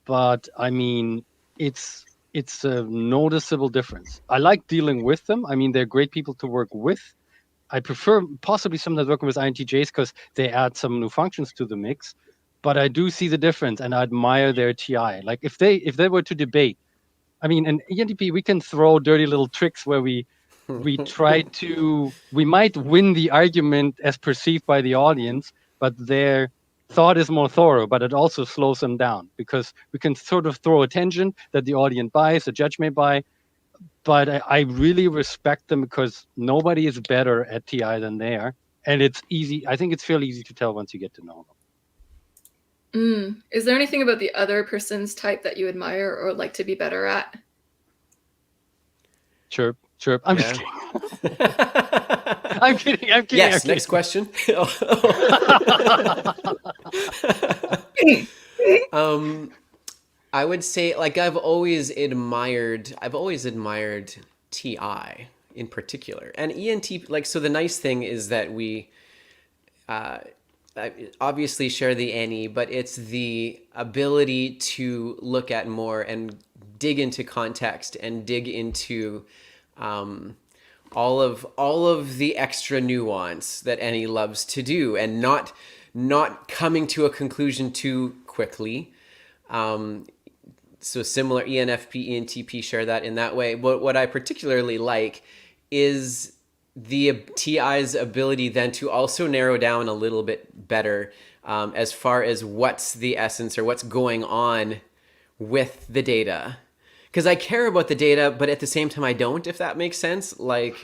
but I mean, it's a noticeable difference. I like dealing with them. I mean, they're great people to work with. I prefer possibly sometimes working with INTJs because they add some new functions to the mix. But I do see the difference, and I admire their TI. Like, if they were to debate, I mean, an ENTP, we can throw dirty little tricks where we might win the argument as perceived by the audience, but their thought is more thorough, but it also slows them down because we can sort of throw a tangent that the audience buys, the judge may buy. But I really respect them because nobody is better at TI than they are. And it's easy. I think it's fairly easy to tell once you get to know them. Is there anything about the other person's type that you admire or like to be better at? Chirp. I'm just kidding. I'm kidding. Yes, next question. I would say, like, I've always admired TI in particular. And ENTP, like, so the nice thing is that we obviously share the NE, but it's the ability to look at more and dig into context and dig into all of the extra nuance that NE loves to do, and not coming to a conclusion too quickly. So similar, ENFP, ENTP share that in that way. But what I particularly like is the TI's ability then to also narrow down a little bit better as far as what's the essence or what's going on with the data. Because I care about the data, but at the same time I don't, if that makes sense. Like,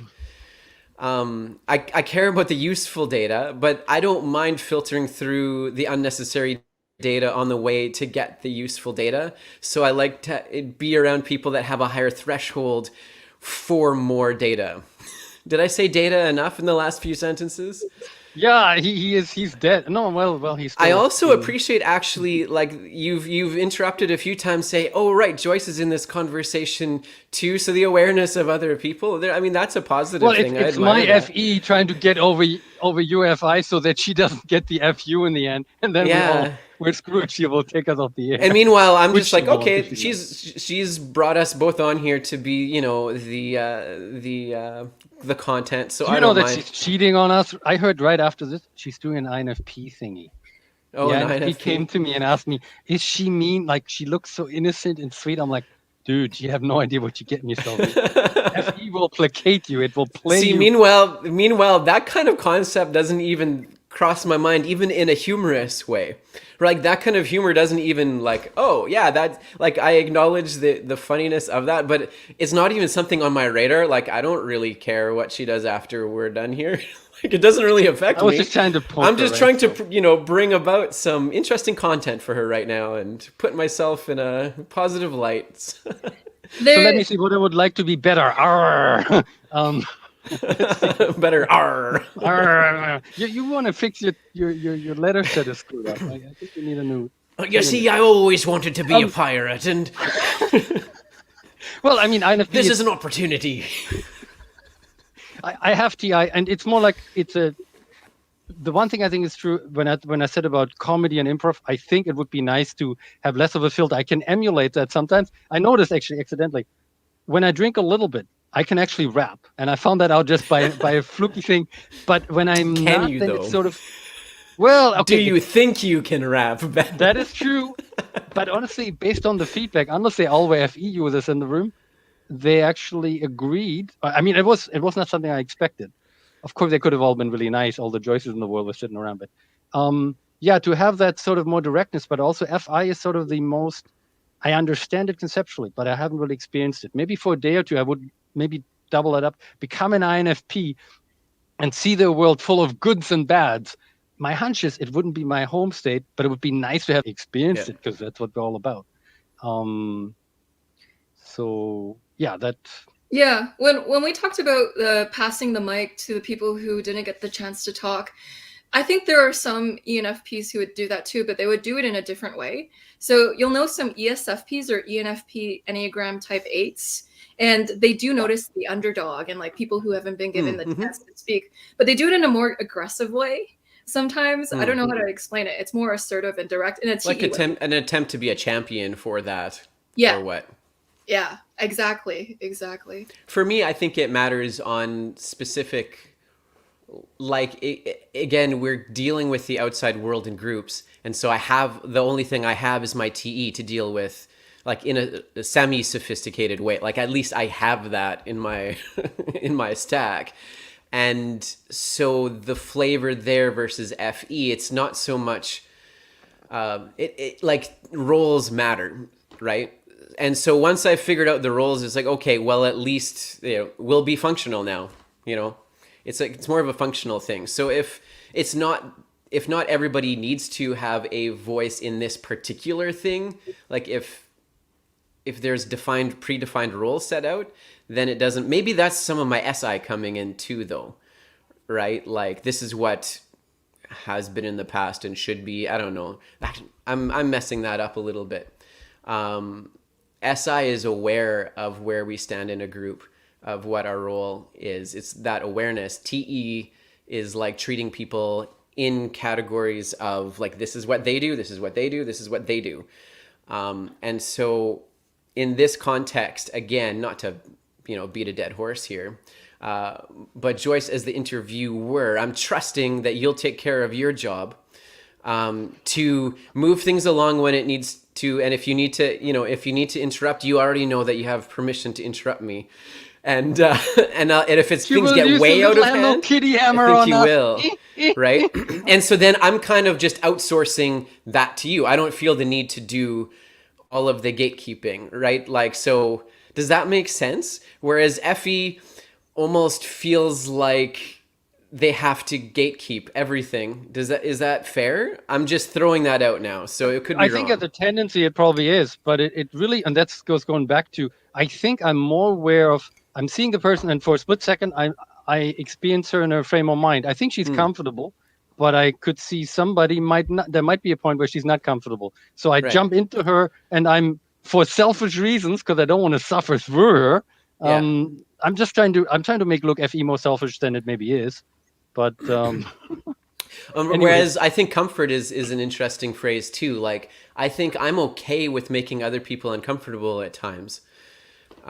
I care about the useful data, but I don't mind filtering through the unnecessary data on the way to get the useful data. So I like to be around people that have a higher threshold for more data. Did I say data enough in the last few sentences? Yeah, he's dead. No, well, he's still I also appreciate, actually, like, you've interrupted a few times, say, oh, right, Joyce is in this conversation too. So the awareness of other people, there, I mean, that's a positive thing. It's my FE trying to get over UFI so that she doesn't get the FU in the end. And then we're screwed. She will take us off the air. And meanwhile, I'm just like, okay, she's brought us both on here to be, you know, the content. So I don't mind. She's cheating on us. I heard right after this, she's doing an INFP thingy. Oh, yeah, an he INFP came to me and asked me, is she mean? Like, she looks so innocent and sweet. I'm like, dude, you have no idea what you're getting yourself into. FE will placate you. It will play you. Meanwhile, that kind of concept doesn't even cross my mind, even in a humorous way. Like, that kind of humor doesn't even, like, oh yeah, that, like, I acknowledge the funniness of that, but it's not even something on my radar. Like, I don't really care what she does after we're done here. Like, it doesn't really affect me. I was just trying to poke I'm just her, trying right? to, you know, bring about some interesting content for her right now and put myself in a positive light. So let me see what I would like to be better. Arr. Better. Arr. Arr. You want to fix your letter set is screwed up. I think you need a new. You see, I always wanted to be a pirate, and well, I mean, this is an opportunity. I have TI, and it's more like the one thing I think is true when I said about comedy and improv, I think it would be nice to have less of a filter. I can emulate that sometimes. I noticed actually accidentally when I drink a little bit, I can actually rap, and I found that out just by a fluky thing. But when I'm not, then it's sort of okay. Do you think you can rap? That is true, but honestly, based on the feedback, unless they all were FE users in the room, they actually agreed. I mean, it was not something I expected. Of course, they could have all been really nice. All the Joyces in the world were sitting around, but to have that sort of more directness, but also FI is sort of the most. I understand it conceptually, but I haven't really experienced it. Maybe for a day or two, I would maybe double it up, become an INFP, and see the world full of goods and bads. My hunch is it wouldn't be my home state, but it would be nice to have experienced it, because that's what we're all about. Yeah, when we talked about passing the mic to the people who didn't get the chance to talk, I think there are some ENFPs who would do that too, but they would do it in a different way. So you'll know some ESFPs or ENFP Enneagram type 8s, and they do notice the underdog and like people who haven't been given the chance to speak, but they do it in a more aggressive way. Sometimes I don't know how to explain it. It's more assertive and direct, and it's like an attempt to be a champion for that. Yeah. Or what? Yeah, exactly. For me, I think it matters on specific, like, again, we're dealing with the outside world in groups. And so the only thing I have is my TE to deal with, like, in a semi-sophisticated way. Like, at least I have that in my, in my stack. And so the flavor there versus FE, it's not so much, like, roles matter, right? And so once I figured out the roles, it's like, okay, well, at least, we'll be functional now, It's like, it's more of a functional thing. So if not everybody needs to have a voice in this particular thing, like if there's predefined roles set out, then it doesn't. Maybe that's some of my SI coming in too, though, right? Like, this is what has been in the past and should be. I don't know. I'm messing that up a little bit. SI is aware of where we stand in a group, of what our role is. It's that awareness. TE is like treating people in categories of like, this is what they do, this is what they do, this is what they do. And so in this context, again, not to, beat a dead horse here, but Joyce, as the interviewer, I'm trusting that you'll take care of your job to move things along when it needs to. And if you need to, if you need to interrupt, you already know that you have permission to interrupt me. And if it's things get way out of hand, kitty hammer I think on you us. will, right? And so then I'm kind of just outsourcing that to you. I don't feel the need to do all of the gatekeeping, right? Like, so does that make sense? Whereas Effie almost feels like they have to gatekeep everything. Is that fair? I'm just throwing that out now, so it could be I wrong. think as a tendency it probably is, but it really, and that's going back to, I think I'm more aware of, I'm seeing the person, and for a split second I experience her in her frame of mind. I think she's comfortable, but I could see somebody there might be a point where she's not comfortable. So I jump into her, and I'm, for selfish reasons, because I don't want to suffer through her. I'm trying to make look FE more selfish than it maybe is. But whereas I think comfort is an interesting phrase too. Like, I think I'm okay with making other people uncomfortable at times.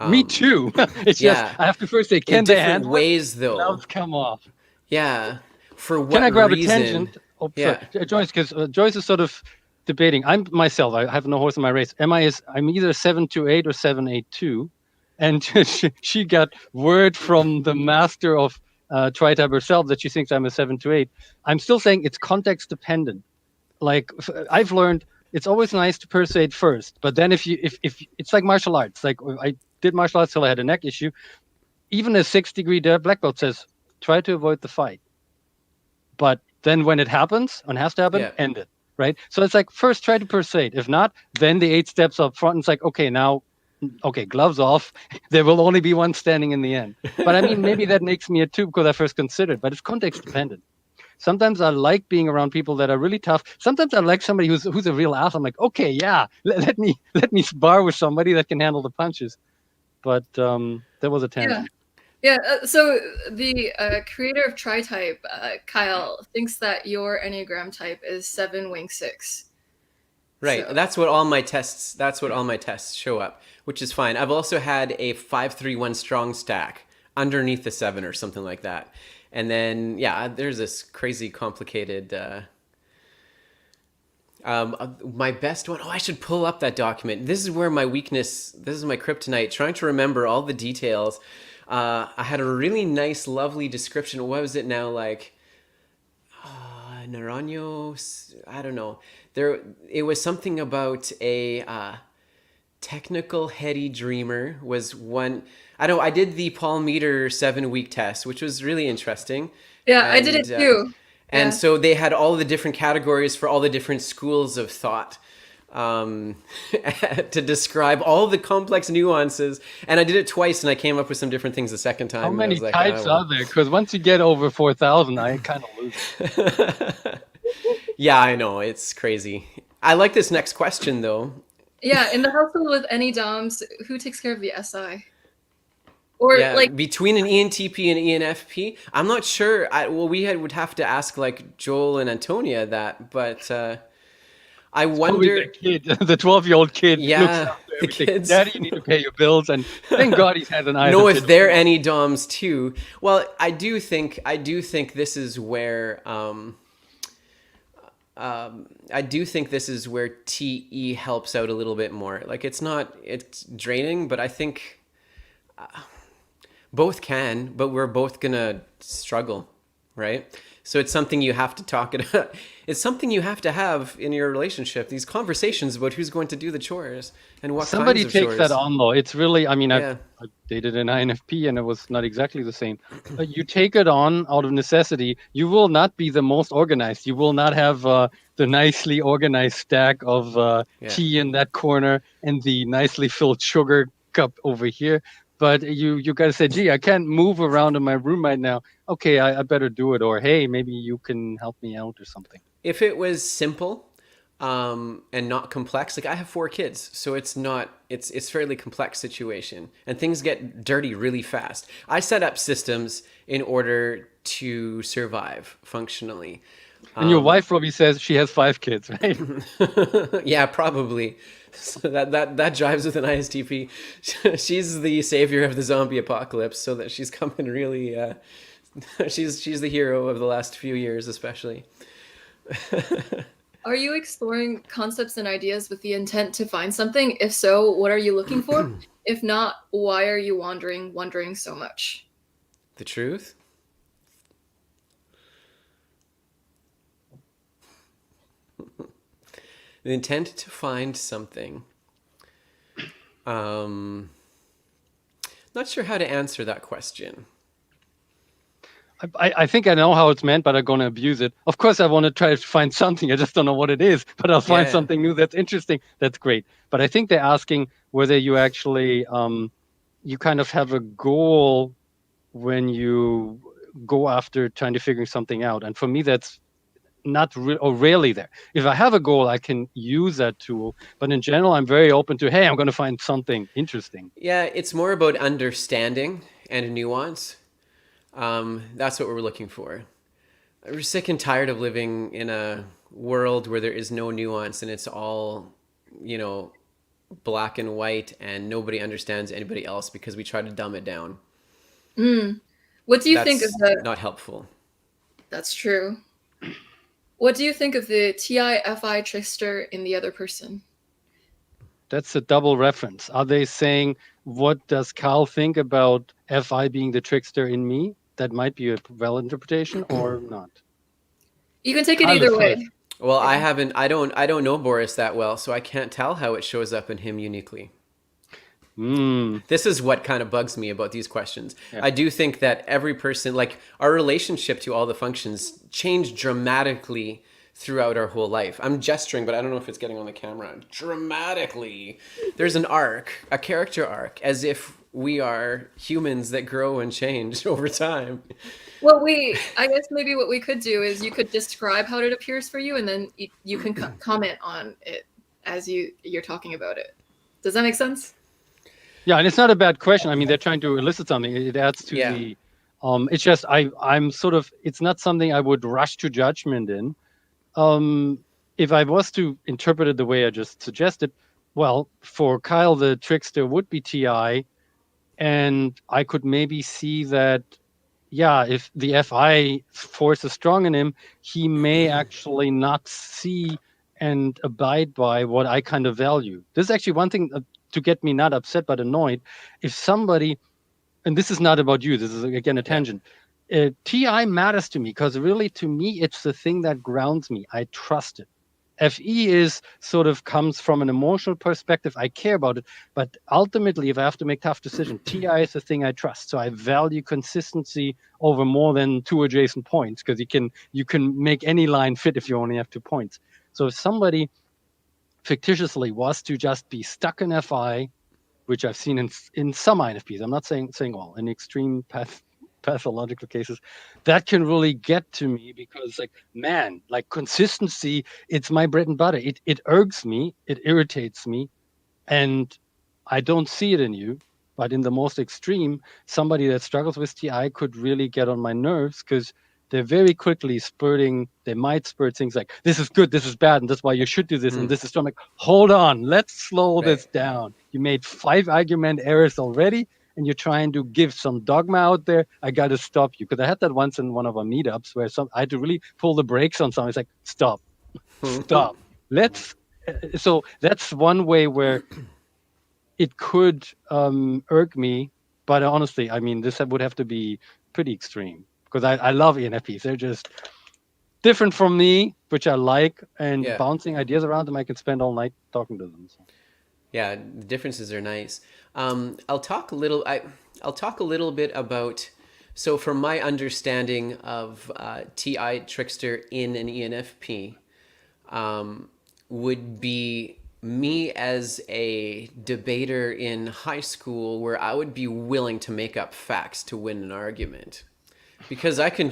Me too. It's just, I have to first say, can in they different handle ways though? Gloves come off. Yeah. For what Can I grab reason? a tangent? Oh, yeah. Joyce, because Joyce is sort of debating. I'm myself. I have no horse in my race. I'm either 728 or 782, and she got word from the master of Tri-Type herself that she thinks I'm a 728. I'm still saying it's context dependent. Like, I've learned, it's always nice to persuade first, but then if it's like martial arts. Like, I did martial arts till I had a neck issue. Even a 6-degree black belt says, try to avoid the fight. But then when it happens, and has to happen, end it, right? So it's like, first try to persuade. If not, then the 8 steps up front, and it's like, okay, gloves off. There will only be one standing in the end. But I mean, maybe that makes me a 2 because I first considered, but it's context dependent. Sometimes I like being around people that are really tough. Sometimes I like somebody who's a real ass. I'm like, okay, yeah, let me spar with somebody that can handle the punches. But there was a tangent. Yeah. So the creator of Tri-Type, Kyle, thinks that your Enneagram type is 7 wing 6. Right. So. That's what all my tests show up, which is fine. I've also had a 5-3-1 strong stack underneath the 7 or something like that. And then, there's this crazy complicated, my best one. Oh, I should pull up that document. This is where my weakness, this is my kryptonite, trying to remember all the details. I had a really nice, lovely description. What was it now? Like, Naranjo, I don't know. It was something about a technical heady dreamer was one. I know I did the Paul Meter 7-week test, which was really interesting. Yeah, I did it too. And so they had all the different categories for all the different schools of thought to describe all the complex nuances. And I did it twice, and I came up with some different things the second time. How many types are there? Because once you get over 4,000, I kind of lose it. Yeah, I know. It's crazy. I like this next question, though. Yeah, in the household with any DOMs, who takes care of the SI? Or like between an ENTP and ENFP, I'm not sure. Would have to ask like Joel and Antonia that, but I wonder. The 12-year-old kid. Yeah, the kids. Daddy, you need to pay your bills, and thank God he's had an eye. No, if they're any DOMs too. Well, I do think this is where. I do think this is where TE helps out a little bit more. Like, it's draining, but I think both can, but we're both gonna struggle, right? So it's something you have to talk about. It's something you have to have in your relationship. These conversations about who's going to do the chores and what somebody kinds of takes chores. that on though. It's really, I mean, I dated an INFP and it was not exactly the same. But you take it on out of necessity. You will not be the most organized. You will not have the nicely organized stack of tea in that corner and the nicely filled sugar cup over here. But you got to say, gee, I can't move around in my room right now. Okay, I better do it. Or, hey, maybe you can help me out or something. If it was simple, and not complex. Like I have 4 kids, so it's fairly complex situation, and things get dirty really fast. I set up systems in order to survive functionally. And your wife probably says she has 5 kids, right? Yeah, probably. So that drives with an ISTP. She's the savior of the zombie apocalypse, so that she's coming really. She's the hero of the last few years, especially. Are you exploring concepts and ideas with the intent to find something? If so, what are you looking for? If not, why are you wondering so much? The truth? The intent to find something. Not sure how to answer that question. I think I know how it's meant, but I'm going to abuse it. Of course, I want to try to find something. I just don't know what it is, but I'll find something new that's interesting. That's great. But I think they're asking whether you actually, you kind of have a goal when you go after trying to figure something out. And for me, that's not or rarely there. If I have a goal, I can use that tool. But in general, I'm very open to, hey, I'm going to find something interesting. Yeah, it's more about understanding and nuance. That's what we're looking for. We're sick and tired of living in a world where there is no nuance and it's all, black and white, and nobody understands anybody else because we try to dumb it down. What do you think of the... Not helpful. That's true. What do you think of the TI-FI trickster in the other person? That's a double reference. Are they saying, what does Kyle think about FI being the trickster in me? That might be a valid interpretation or not. You can take it either way. Well, I don't know Boris that well, so I can't tell how it shows up in him uniquely. This is what kind of bugs me about these questions. Yeah. I do think that every person, like our relationship to all the functions, changed dramatically throughout our whole life. I'm gesturing, but I don't know if it's getting on the camera. Dramatically. There's an arc, a character arc, as if we are humans that grow and change over time. Well, I guess maybe what we could do is you could describe how it appears for you, and then you can comment on it as you're talking about it. Does that make sense? Yeah, and it's not a bad question. I mean, they're trying to elicit something. It adds to the... it's just, I'm sort of... It's not something I would rush to judgment in. If I was to interpret it the way I just suggested, well, for Kyle, the trickster would be TI, and I could maybe see that, if the FI force is strong in him, he may actually not see and abide by what I kind of value. This is actually one thing to get me not upset but annoyed. If somebody, and this is not about you, this is again a tangent, TI matters to me because really to me it's the thing that grounds me. I trust it. FE is sort of comes from an emotional perspective. I care about it, but ultimately if I have to make tough decisions, TI is the thing I trust. So I value consistency over more than 2 adjacent points, because you can make any line fit if you only have 2 points. So if somebody fictitiously was to just be stuck in FI, which I've seen in some INFPs, I'm not saying all, in extreme pathological cases, that can really get to me because consistency, it's my bread and butter. It irks me, it irritates me, and I don't see it in you. But in the most extreme, somebody that struggles with TI could really get on my nerves because they're very quickly they might spurt things like, this is good, this is bad, and that's why you should do this, and this is strong. Like, hold on, let's slow this down. You made 5 argument errors already, and you're trying to give some dogma out there. I got to stop you. Because I had that once in one of our meetups where I had to really pull the brakes on something. It's like, stop. So that's one way where it could irk me. But honestly, I mean, this would have to be pretty extreme. Because I love ENFPs. They're just different from me, which I like. And bouncing ideas around them, I can spend all night talking to them. So. Yeah, the differences are nice. I'll talk a little bit about, so from my understanding of TI trickster in an ENFP, would be me as a debater in high school, where I would be willing to make up facts to win an argument, because I can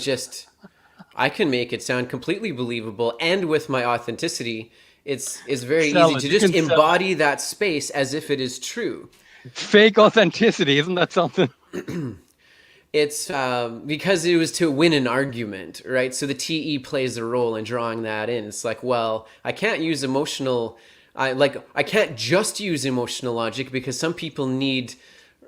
make it sound completely believable, and with my authenticity, it's very Sell easy it. to You just can sell embody that space as if it is true. Fake authenticity, isn't that something? It's because it was to win an argument, right? So the TE plays a role in drawing that in. It's like, well, I can't use I can't just use emotional logic because some people need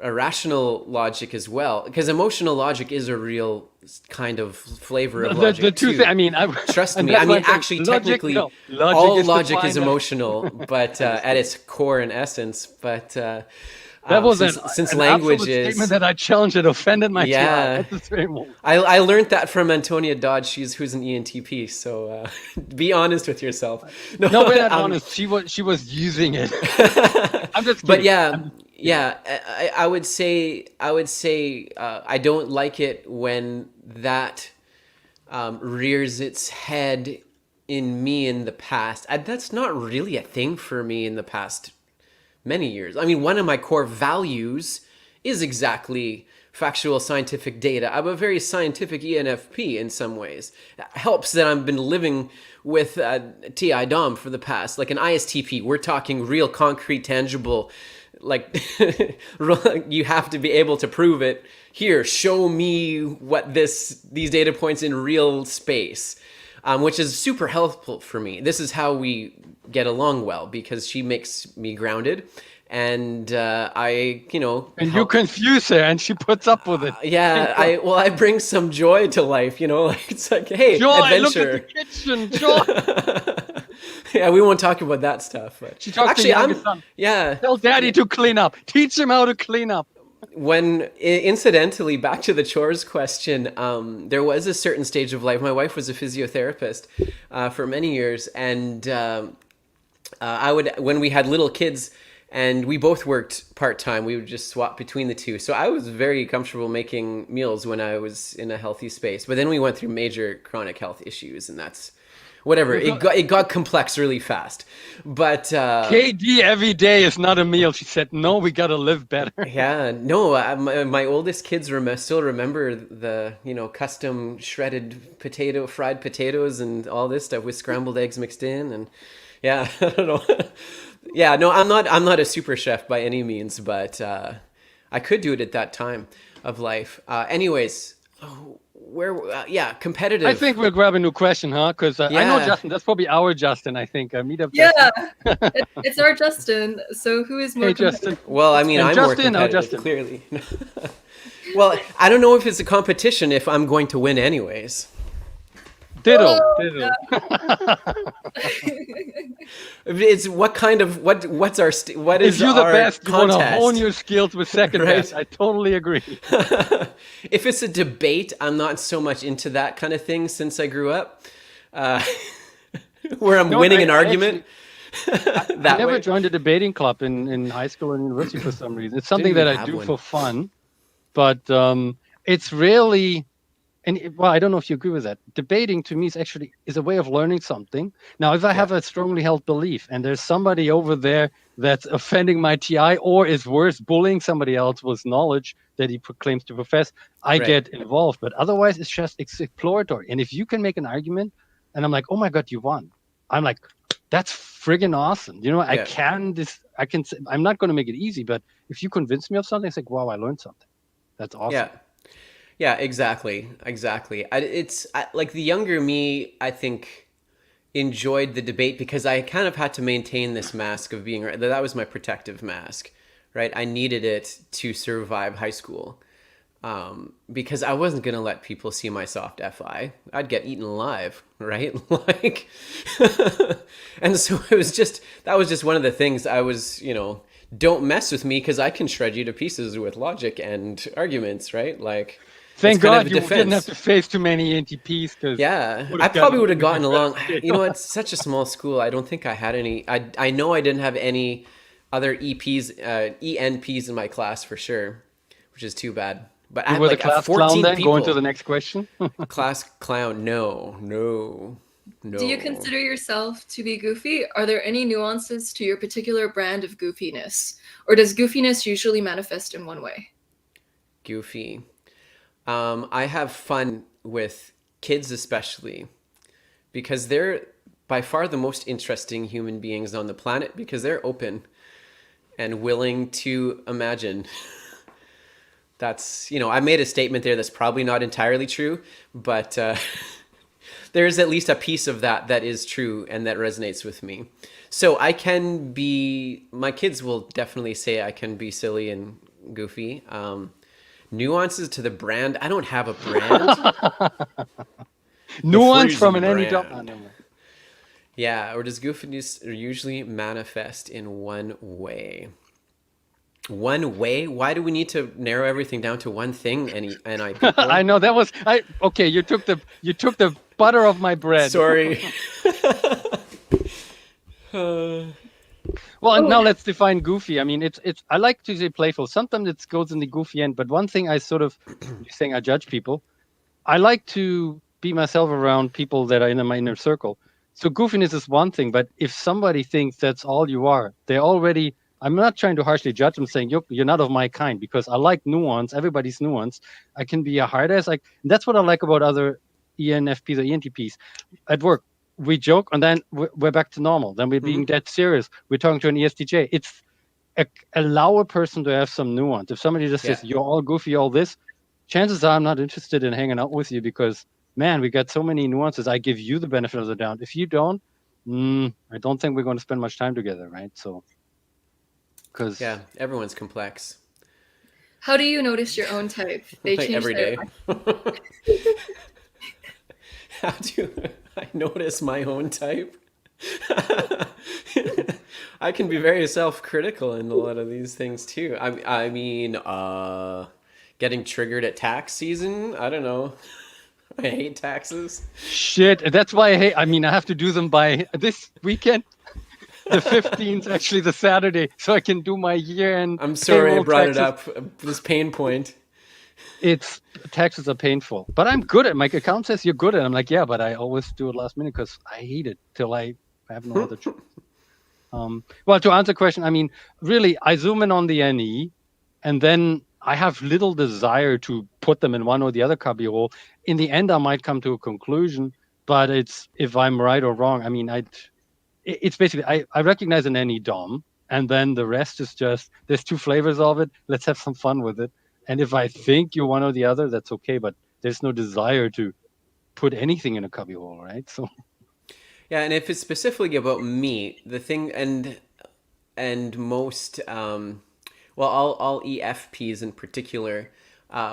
a rational logic as well. Because emotional logic is a real kind of flavor of logic The two too. things. I mean, Trust and me. that's I why mean, I'm saying actually, logic, technically, no. all Is logic is defined as- emotional, but at its core and essence. But That was since an language absolute is statement that I challenged. It offended my TI. Yeah. That's the same one. I learned that from Antonia Dodge, who's an ENTP. So be honest with yourself. No, we're not honest. She was using it. I'm just kidding. But yeah, I would say I don't like it when that rears its head in me in the past. That's not really a thing for me in the past many years. I mean, one of my core values is exactly factual scientific data. I'm a very scientific ENFP in some ways. It helps that I've been living with TI Dom for the past, like an ISTP. We're talking real, concrete, tangible, like you have to be able to prove it. Here, show me what these data points in real space. Which is super helpful for me. This is how we get along well because she makes me grounded, and I, And you confuse her, and she puts up with it. Yeah, I bring some joy to life. Like it's like, hey, Joy, adventure. look at the kitchen, Joy. Yeah, we won't talk about that stuff. But She talks to the youngest son. Yeah. Tell Daddy to clean up. Teach him how to clean up. When incidentally, back to the chores question, there was a certain stage of life. My wife was a physiotherapist for many years, and when we had little kids and we both worked part-time, we would just swap between the two. So I was very comfortable making meals when I was in a healthy space. But then we went through major chronic health issues, and that's whatever. It got complex really fast. But KD every day is not a meal. She said, no, we got to live better. Yeah, no, my oldest kids still remember the, custom shredded fried potatoes and all this stuff with scrambled eggs mixed in. And yeah, I don't know. Yeah, no, I'm not a super chef by any means, but I could do it at that time of life. Anyways, competitive. I think we'll grab a new question, huh? Because I know Justin. That's probably our Justin, I think. Meetup Justin. It's our Justin. So who is more Justin. Well, I mean, I'm more Justin, competitive, clearly. Well, I don't know if it's a competition if I'm going to win anyways. Ditto. It's what's our what is if you're the our best, you want to contest? hone your skills with second Right. best. I totally agree. If it's a debate, I'm not so much into that kind of thing since I grew up, where I'm winning an argument. I never joined a debating club in high school or university for some reason. It's something that I do for fun, but it's really. Well, I don't know if you agree with that. Debating to me is a way of learning something. Now, if I have a strongly held belief and there's somebody over there that's offending my TI or is worse, bullying somebody else with knowledge that he claims to profess, I get involved. But otherwise, it's exploratory. And if you can make an argument and I'm like, oh my God, you won. I'm like, that's friggin' awesome. I'm not going to make it easy, but if you convince me of something, it's like, wow, I learned something. That's awesome. Yeah, exactly. It's like the younger me, I think, enjoyed the debate because I kind of had to maintain this mask of being right. That was my protective mask, right? I needed it to survive high school because I wasn't going to let people see my soft FI. I'd get eaten alive, right? And so that was just one of the things I was, don't mess with me because I can shred you to pieces with logic and arguments, right? Like. Thank God you didn't have to face too many ENTPs. I probably would have gotten along. It's such a small school. I don't think I had any. I know I didn't have any other ENPs in my class for sure, which is too bad. But I had like class 14 clown then, people. going to the next question. Class clown? No. Do you consider yourself to be goofy? Are there any nuances to your particular brand of goofiness? Or does goofiness usually manifest in one way? Goofy. I have fun with kids especially because they're by far the most interesting human beings on the planet because they're open and willing to imagine. That's, I made a statement there that's probably not entirely true, but there's at least a piece of that is true and that resonates with me. So my kids will definitely say I can be silly and goofy. Nuances to the brand. I don't have a brand. Nuance from an brand. any job. Yeah, or does goofiness usually manifest in one way? One way? Why do we need to narrow everything down to one thing? NI people? I know that was okay. You took the butter of my bread. Sorry. Well, and now let's define goofy. I mean, it's. I like to say playful. Sometimes it goes in the goofy end. But one thing I sort of saying I judge people. I like to be myself around people that are in my inner circle. So goofiness is one thing, but if somebody thinks that's all you are, they're already. I'm not trying to harshly judge them, saying you're not of my kind, because I like nuance. Everybody's nuance. I can be a hard ass. That's what I like about other ENFPs or ENTPs. At work, we joke, and then we're back to normal. Then we're being dead serious. We're talking to an ESTJ. It's allow a person to have some nuance. If somebody just says you're all goofy, all this, chances are I'm not interested in hanging out with you because, man, we got so many nuances. I give you the benefit of the doubt. If you don't, I don't think we're going to spend much time together, right? So. Yeah, everyone's complex. How do you notice your own type? They like change every day. How do I notice my own type? I can be very self-critical in a lot of these things too. I mean, getting triggered at tax season. I don't know. I hate taxes. Shit, that's why I have to do them by this weekend. The 15th, actually the Saturday, so I can do my year-end. I'm sorry I brought taxes. it up, this pain point. Taxes are painful, but I'm good at it. My account says you're good at it. I'm like, yeah, but I always do it last minute because I hate it till I have no other choice. Well, to answer the question, I mean, really, I zoom in on the NE, and then I have little desire to put them in one or the other cubbyhole. In the end, I might come to a conclusion, but it's if I'm right or wrong. I mean, it's basically, I recognize an NE DOM, and then the rest is just, there's two flavors of it. Let's have some fun with it. And if I think you're one or the other, that's okay. But there's no desire to put anything in a cubbyhole, right? So. Yeah, and if it's specifically about me, the thing, and most, all EFPs in particular,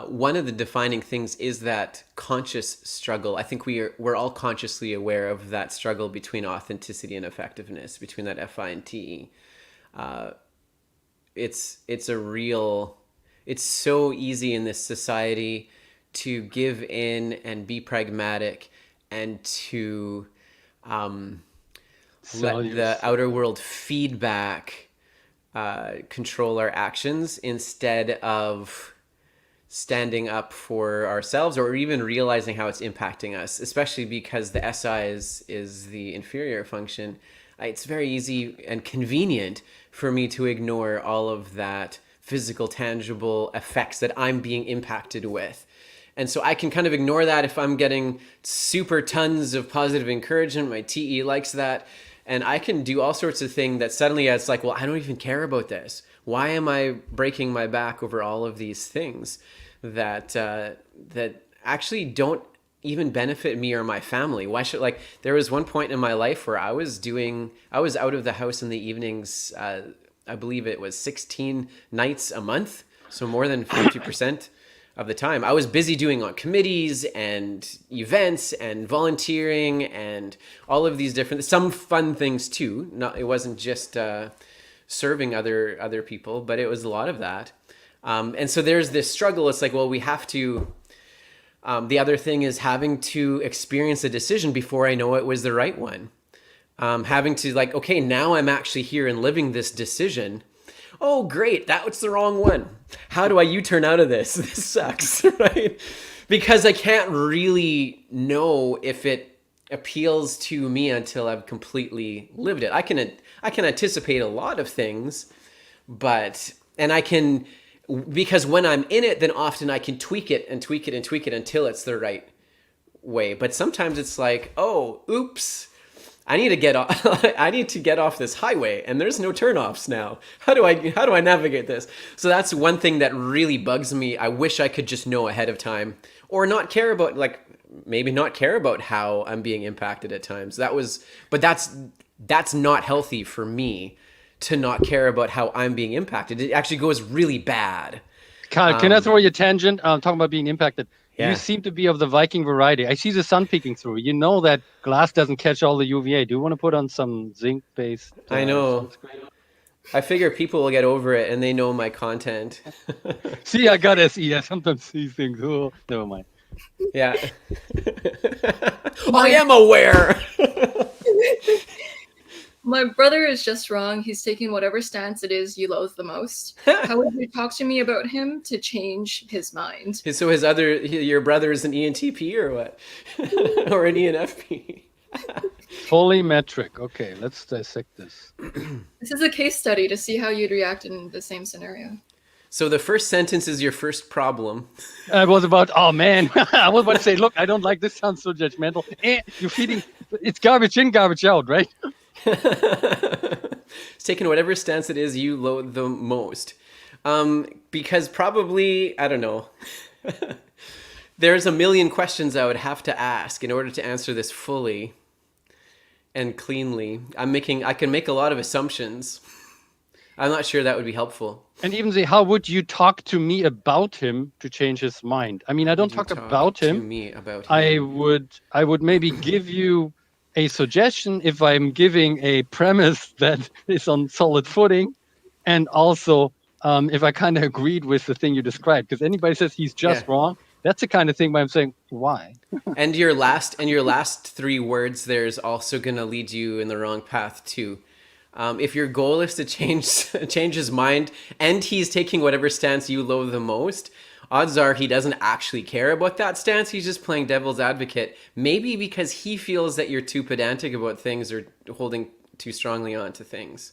one of the defining things is that conscious struggle. I think we're all consciously aware of that struggle between authenticity and effectiveness, between that FI and TE. It's so easy in this society to give in and be pragmatic and to let the outer world feedback control our actions instead of standing up for ourselves or even realizing how it's impacting us, especially because the SI is the inferior function. It's very easy and convenient for me to ignore all of that physical, tangible effects that I'm being impacted with. And so I can kind of ignore that if I'm getting super tons of positive encouragement. My TE likes that. And I can do all sorts of things that suddenly it's like, well, I don't even care about this. Why am I breaking my back over all of these things that actually don't even benefit me or my family? Why should, there was one point in my life where I was out of the house in the evenings, I believe it was 16 nights a month. So more than 50% of the time. I was busy doing on committees and events and volunteering and all of these some fun things too. It wasn't just serving other people, but it was a lot of that. And so there's this struggle. It's like, well, we have to, the other thing is having to experience a decision before I know it was the right one. Having to okay, now I'm actually here and living this decision. Oh, great, that was the wrong one. How do I U-turn out of this? This sucks, right? Because I can't really know if it appeals to me until I've completely lived it. I can anticipate a lot of things, because when I'm in it, then often I can tweak it and tweak it and tweak it until it's the right way. But sometimes it's like, oh, oops, I need to get off. I need to get off this highway, and there's no turnoffs now. How do I navigate this? So that's one thing that really bugs me. I wish I could just know ahead of time, or not care about, like, maybe not care about how I'm being impacted at times. But that's not healthy for me, to not care about how I'm being impacted. It actually goes really bad. Kyle, can I throw you a tangent? Talking about being impacted. Yeah. You seem to be of the Viking variety. I see the sun peeking through. You know that glass doesn't catch all the UVA. Do you want to put on some zinc-based I know. sunscreen? I figure people will get over it, and they know my content. See, I got SE. I sometimes see things. Oh, never mind. Yeah. I am aware. My brother is just wrong. He's taking whatever stance it is you loathe the most. How would you talk to me about him to change his mind? So your brother is an ENTP or what? Or an ENFP? Fully metric. Okay, let's dissect this. This is a case study to see how you'd react in the same scenario. So the first sentence is your first problem. I was about, oh man, I was about to say, look, I don't like this. Sounds so judgmental. You're feeding, it's garbage in, garbage out, right? It's taking whatever stance it is you loathe the most. Because probably, I don't know, there's a million questions I would have to ask in order to answer this fully and cleanly. I can make a lot of assumptions. I'm not sure that would be helpful. And even say, how would you talk to me about him to change his mind? I mean, I don't talk about him. To me about him. I would maybe give you a suggestion if I'm giving a premise that is on solid footing, and also if I kind of agreed with the thing you described. Because anybody says he's just wrong, that's the kind of thing where I'm saying, why? And your last three words there is also going to lead you in the wrong path too. If your goal is to change his mind, and he's taking whatever stance you loathe the most, odds are he doesn't actually care about that stance. He's just playing devil's advocate. Maybe because he feels that you're too pedantic about things or holding too strongly on to things.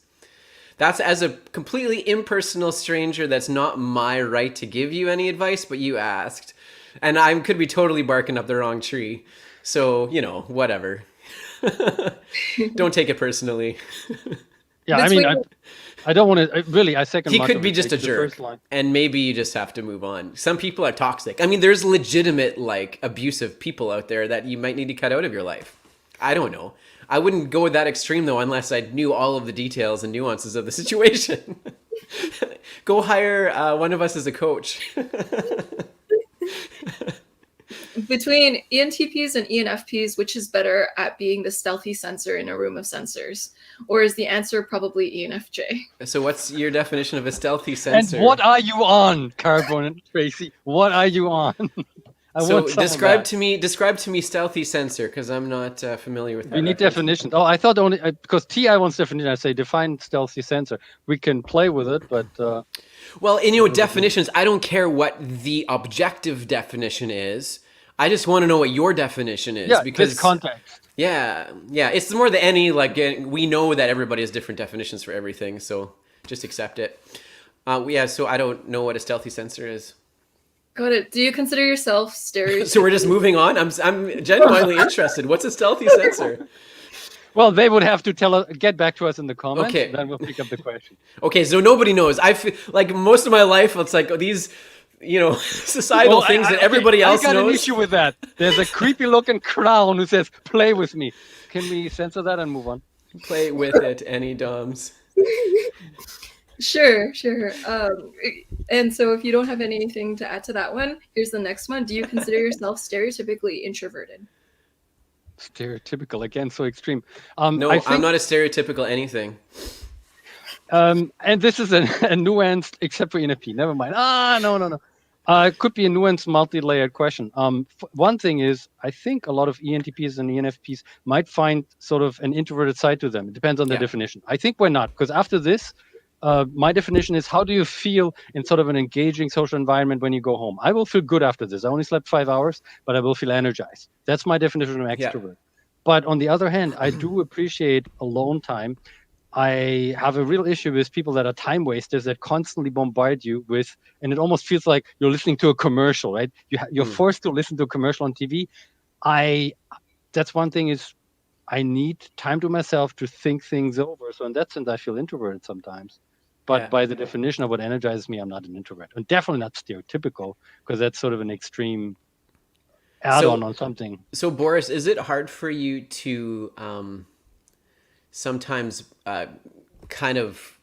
That's, as a completely impersonal stranger, that's not my right to give you any advice, but you asked. And I could be totally barking up the wrong tree. So, whatever. Don't take it personally. Yeah, I mean, I don't want to, really, I second. He could be just a jerk, and maybe you just have to move on. Some people are toxic. I mean, there's legitimate, abusive people out there that you might need to cut out of your life. I don't know. I wouldn't go that extreme, though, unless I knew all of the details and nuances of the situation. Go hire one of us as a coach. Between ENTPs and ENFPs, which is better at being the stealthy sensor in a room of sensors? Or is the answer probably ENFJ? So what's your definition of a stealthy sensor? And what are you on, Carbon and Tracy? What are you on? So describe to me stealthy sensor, because I'm not familiar with that. We need definitions. Oh, I thought only because TI wants definition. I say define stealthy sensor. We can play with it, but well, in definitions, I don't care what the objective definition is. I just want to know what your definition is, because context. Yeah. It's more than any we know that everybody has different definitions for everything, so just accept it. So I don't know what a stealthy sensor is. Got it. Do you consider yourself stereotypical? So we're just moving on. I'm genuinely interested. What's a stealthy sensor? Well, they would have to get back to us in the comments. Okay. Then we'll pick up the question. Okay, so nobody knows. I feel like most of my life, it's like these, societal things that everybody else knows. I got an issue with that. There's a creepy looking clown who says, "Play with me." Can we censor that and move on? Play with it, any doms. Sure. And so if you don't have anything to add to that one, here's the next one. Do you consider yourself stereotypically introverted? Stereotypical, again, so extreme. No, I'm not a stereotypical anything. And this is a nuanced, except for ENFP. Never mind. No. It could be a nuanced, multi-layered question. One thing is, I think a lot of ENTPs and ENFPs might find sort of an introverted side to them. It depends on the definition. I think we're not, because after this, my definition is, how do you feel in sort of an engaging social environment when you go home? I will feel good after this. I only slept 5 hours, but I will feel energized. That's my definition of extrovert. Yeah. But on the other hand, I do appreciate alone time. I have a real issue with people that are time wasters that constantly bombard you with, and it almost feels like you're listening to a commercial, right? You're forced to listen to a commercial on TV. That's one thing is, I need time to myself to think things over. So in that sense, I feel introverted sometimes. But Yeah. by the definition of what energizes me, I'm not an introvert. And definitely not stereotypical, because that's sort of an extreme add-on So on something. so Boris, is it hard for you to sometimes kind of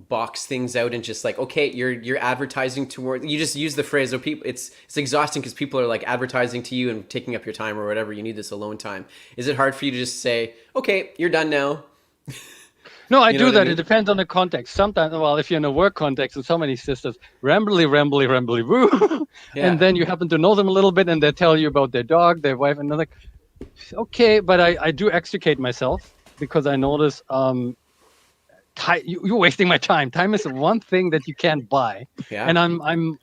box things out and just like, okay, you're advertising toward, you just use the phrase, so people, it's exhausting because people are like advertising to you and taking up your time or whatever, you need this alone time. Is it hard for you to just say, okay, you're done now? No, I You know do what I that. mean? It depends on the context. Sometimes, well, if you're in a work context and somebody sisters rambly, woo, Yeah. and then you happen to know them a little bit and they tell you about their dog, their wife, and they're like, okay, but I do extricate myself because I notice you're wasting my time. Time is one thing that you can't buy. Yeah. And I'm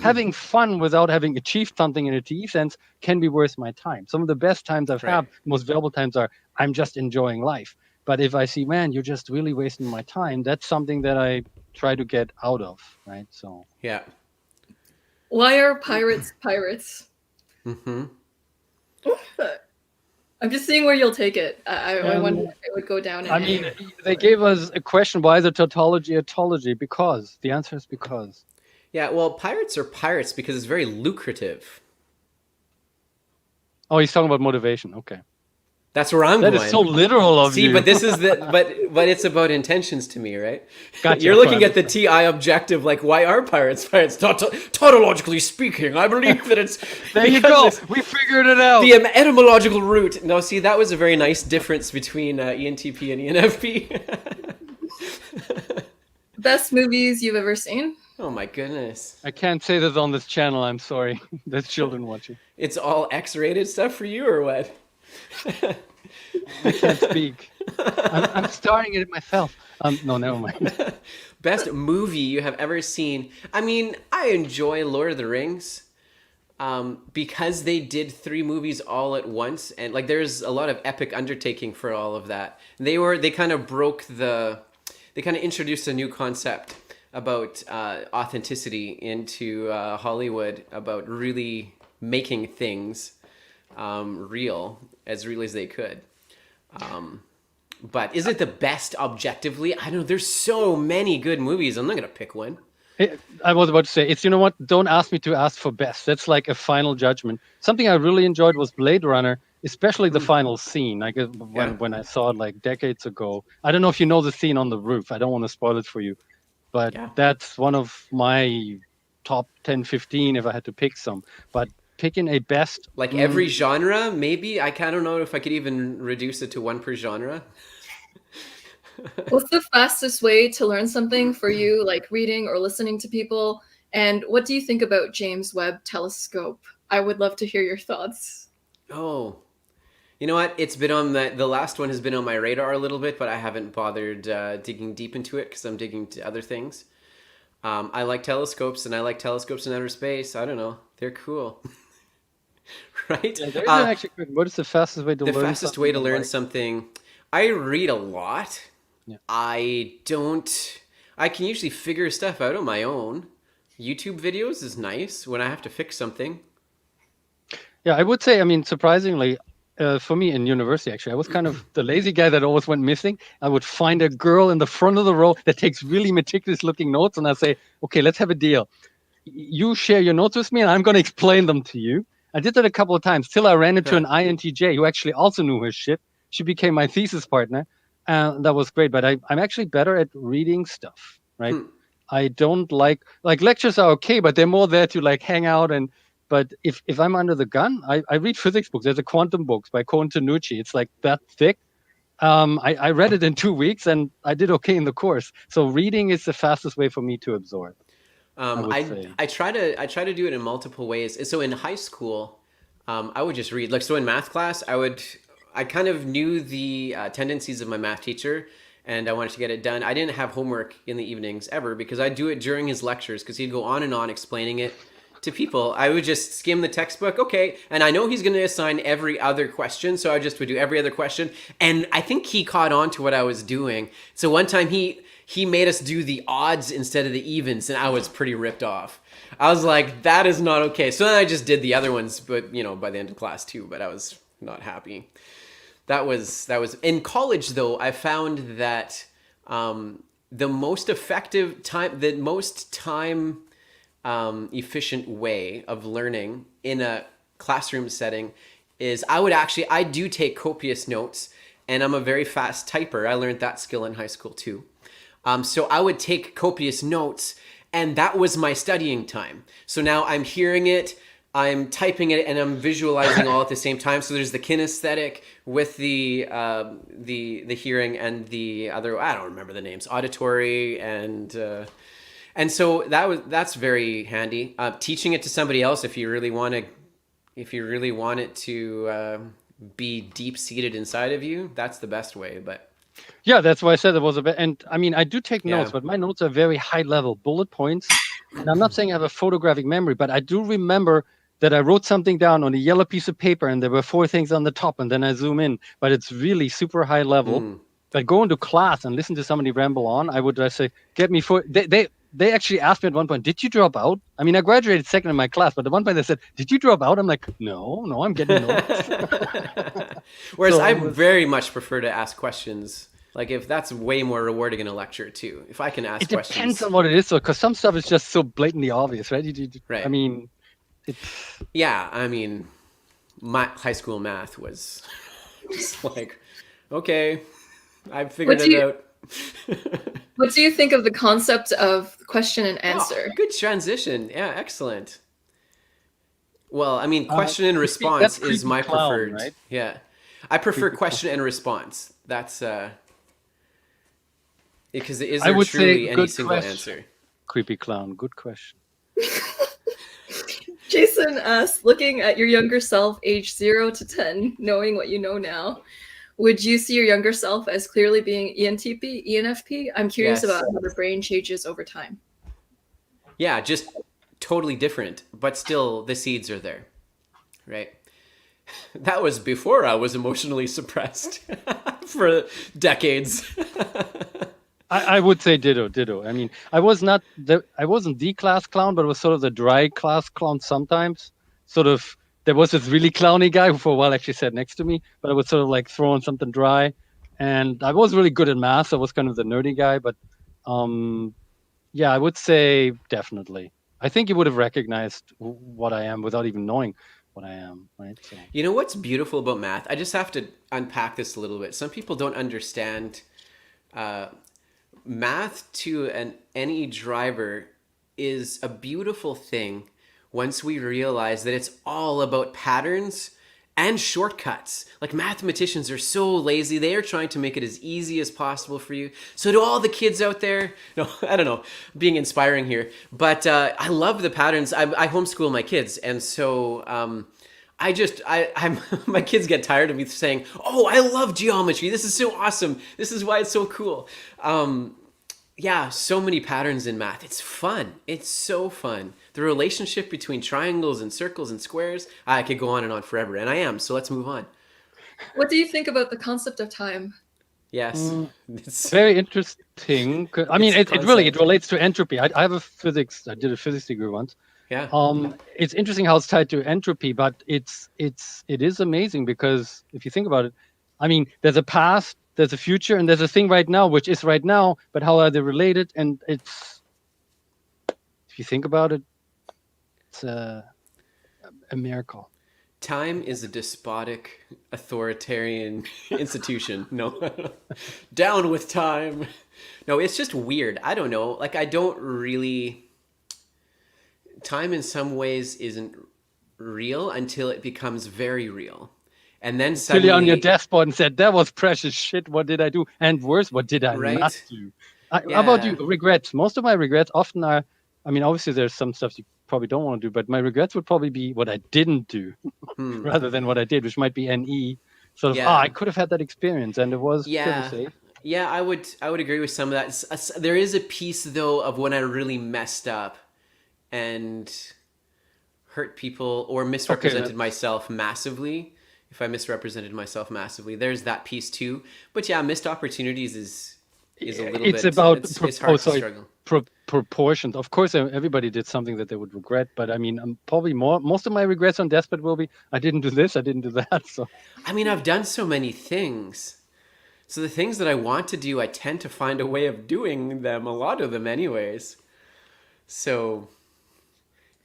having fun without having achieved something in a TE sense can be worth my time. Some of the best times I've Right. had, most valuable times are I'm just enjoying life. But if I see, man, you're just really wasting my time, that's something that I try to get out of, right? So Yeah. Why are pirates pirates? Mm-hmm. I'm just seeing where you'll take it. I wonder if it would go down. In I any mean, they gave us a question, why is it tautology etology? Because. The answer is because. Yeah, well, pirates are pirates because it's very lucrative. Oh, he's talking about motivation. Okay. That's where I'm That going. is so literal of See, you. but this is but it's about intentions to me, right? Gotcha. You're looking at the TI objective, like, why are pirates pirates? Tautologically speaking, I believe that it's There you because go. We figured it out. the etymological root. No, see, that was a very nice difference between ENTP and ENFP. Best movies you've ever seen? Oh my goodness. I can't say this on this channel. I'm sorry. There's children watching. It's all X-rated stuff for you, or what? I can't speak. I'm starring it myself. No, never mind. Best movie you have ever seen. I mean, I enjoy Lord of the Rings because they did 3 movies all at once, and like there's a lot of epic undertaking for all of that. They kind of introduced a new concept about authenticity into Hollywood, about really making things real as they could. But is it the best objectively? I don't know. There's so many good movies. I'm not going to pick one. I was about to say, you know what? Don't ask me to ask for best. That's like a final judgment. Something I really enjoyed was Blade Runner, especially the final scene. Like when I saw it like decades ago. I don't know if you know the scene on the roof. I don't want to spoil it for you. But that's one of my top 10, 15 if I had to pick some. But picking a best... Like every genre, maybe? I don't know if I could even reduce it to one per genre. What's the fastest way to learn something for you, like reading or listening to people? And what do you think about James Webb Telescope? I would love to hear your thoughts. Oh, you know what? It's been on the last one has been on my radar a little bit, but I haven't bothered digging deep into it because I'm digging to other things. I like telescopes, and I like telescopes in outer space. I don't know. They're cool. Right? Yeah, there's actually good. What is the fastest way to learn something? The fastest way to learn something. I read a lot. Yeah. I can usually figure stuff out on my own. YouTube videos is nice when I have to fix something. Yeah, I would say, I mean, surprisingly, for me in university, actually, I was kind of the lazy guy that always went missing. I would find a girl in the front of the row that takes really meticulous looking notes, and I say, okay, let's have a deal. You share your notes with me, and I'm going to explain them to you. I did that a couple of times till I ran into an INTJ who actually also knew her shit. She became my thesis partner. That was great, but I'm actually better at reading stuff, right? I don't like lectures are okay, but they're more there to like hang out but if I'm under the gun, I read physics books. There's a quantum books by Kohn Tanucci. It's like that thick. I read it in 2 weeks and I did okay in the course. So reading is the fastest way for me to absorb. I try to do it in multiple ways. So in high school, I would just read. Like, so in math class, I kind of knew the tendencies of my math teacher, and I wanted to get it done. I didn't have homework in the evenings ever because I'd do it during his lectures because he'd go on and on explaining it to people. I would just skim the textbook, okay, and I know he's going to assign every other question, so I just would do every other question, and I think he caught on to what I was doing. So one time he made us do the odds instead of the evens, and I was pretty ripped off. I was like, that is not okay. So then I just did the other ones, but by the end of class too, but I was not happy. That was in college though. I found that the most effective time, the most time efficient way of learning in a classroom setting is I do take copious notes, and I'm a very fast typer. I learned that skill in high school too. So I would take copious notes, and that was my studying time. So now I'm hearing it, I'm typing it, and I'm visualizing all at the same time. So there's the kinesthetic with the hearing and the other, I don't remember the names, auditory and so that's very handy. Teaching it to somebody else if you really want it to be deep seated inside of you, that's the best way. But yeah, that's why I said it was a bit. And I mean, I do take notes, Yeah. but my notes are very high level bullet points. And I'm not saying I have a photographic memory, but I do remember that I wrote something down on a yellow piece of paper and there were 4 things on the top, and then I zoom in. But it's really super high level. But going to class and listen to somebody ramble on, I would just say, get me for they actually asked me at one point, did you drop out? I mean, I graduated second in my class, but at one point they said, did you drop out? I'm like, no, I'm getting notes. Whereas So I it was- very much prefer to ask questions. Like if that's way more rewarding in a lecture too. If I can ask It questions. depends on what it is, though, because some stuff is just so blatantly obvious, right? Right. I mean, it's Yeah, I mean, my high school math was just like, okay, I figured it out. What do you think of the concept of question and answer? Oh, good transition. Yeah, excellent. Well, I mean, question and that's response creepy is my clown, preferred. right? Yeah, I prefer Creepy question and response. That's because is I there would say truly any good single question. answer? Creepy clown. Good question. Jason asks, looking at your younger self, age 0 to 10, knowing what you know now, would you see your younger self as clearly being ENTP, ENFP? I'm curious Yes. about how the brain changes over time. Yeah, just totally different, but still the seeds are there, right? That was before I was emotionally suppressed for decades. I would say ditto. I mean, I wasn't the class clown, but it was sort of the dry class clown sometimes. Sort of, there was this really clowny guy who for a while actually sat next to me, but I would sort of like throw in something dry. And I was really good at math, so I was kind of the nerdy guy. But yeah, I would say definitely. I think you would have recognized what I am without even knowing what I am, right? So. You know what's beautiful about math? I just have to unpack this a little bit. Some people don't understand math to any driver is a beautiful thing once we realize that it's all about patterns and shortcuts. Like mathematicians are so lazy. They are trying to make it as easy as possible for you. So to all the kids out there, no, I don't know, being inspiring here, but I love the patterns. I homeschool my kids. And so I'm my kids get tired of me saying, oh, I love geometry. This is so awesome. This is why it's so cool. Yeah, so many patterns in math. It's fun. It's so fun. The relationship between triangles and circles and squares, I could go on and on forever. And I am, so let's move on. What do you think about the concept of time? Yes. It's Very interesting. I mean, It's a it really concept. relates to entropy. I have a physics. I did a physics degree once. Yeah. It's interesting how it's tied to entropy, but it is amazing because if you think about it, I mean, there's a past, there's a future, and there's a thing right now, which is right now. But how are they related? And it's, if you think about it, it's a miracle. Time is a despotic, authoritarian institution. No, down with time. No, it's just weird. I don't know. Like, I don't really. Time in some ways isn't real until it becomes very real. And then Silly suddenly. on your dashboard and said, that was precious shit. What did I do? And worse, what did I Right? not do? How about you? Yeah. Regrets. Most of my regrets often are, I mean, obviously there's some stuff you probably don't want to do, but my regrets would probably be what I didn't do rather than what I did, which might be NE. Sort of, Yeah. I could have had that experience and it was Yeah. pretty safe. Yeah, I would agree with some of that. There is a piece though of when I really messed up and hurt people or misrepresented myself massively. If I misrepresented myself massively, there's that piece too. But yeah, missed opportunities is a little It's bit. about It's hard to struggle. proportions. Of course, everybody did something that they would regret, but I mean, probably most of my regrets on deathbed will be I didn't do this, I didn't do that. So I mean, I've done so many things. So the things that I want to do, I tend to find a way of doing them, a lot of them anyways. So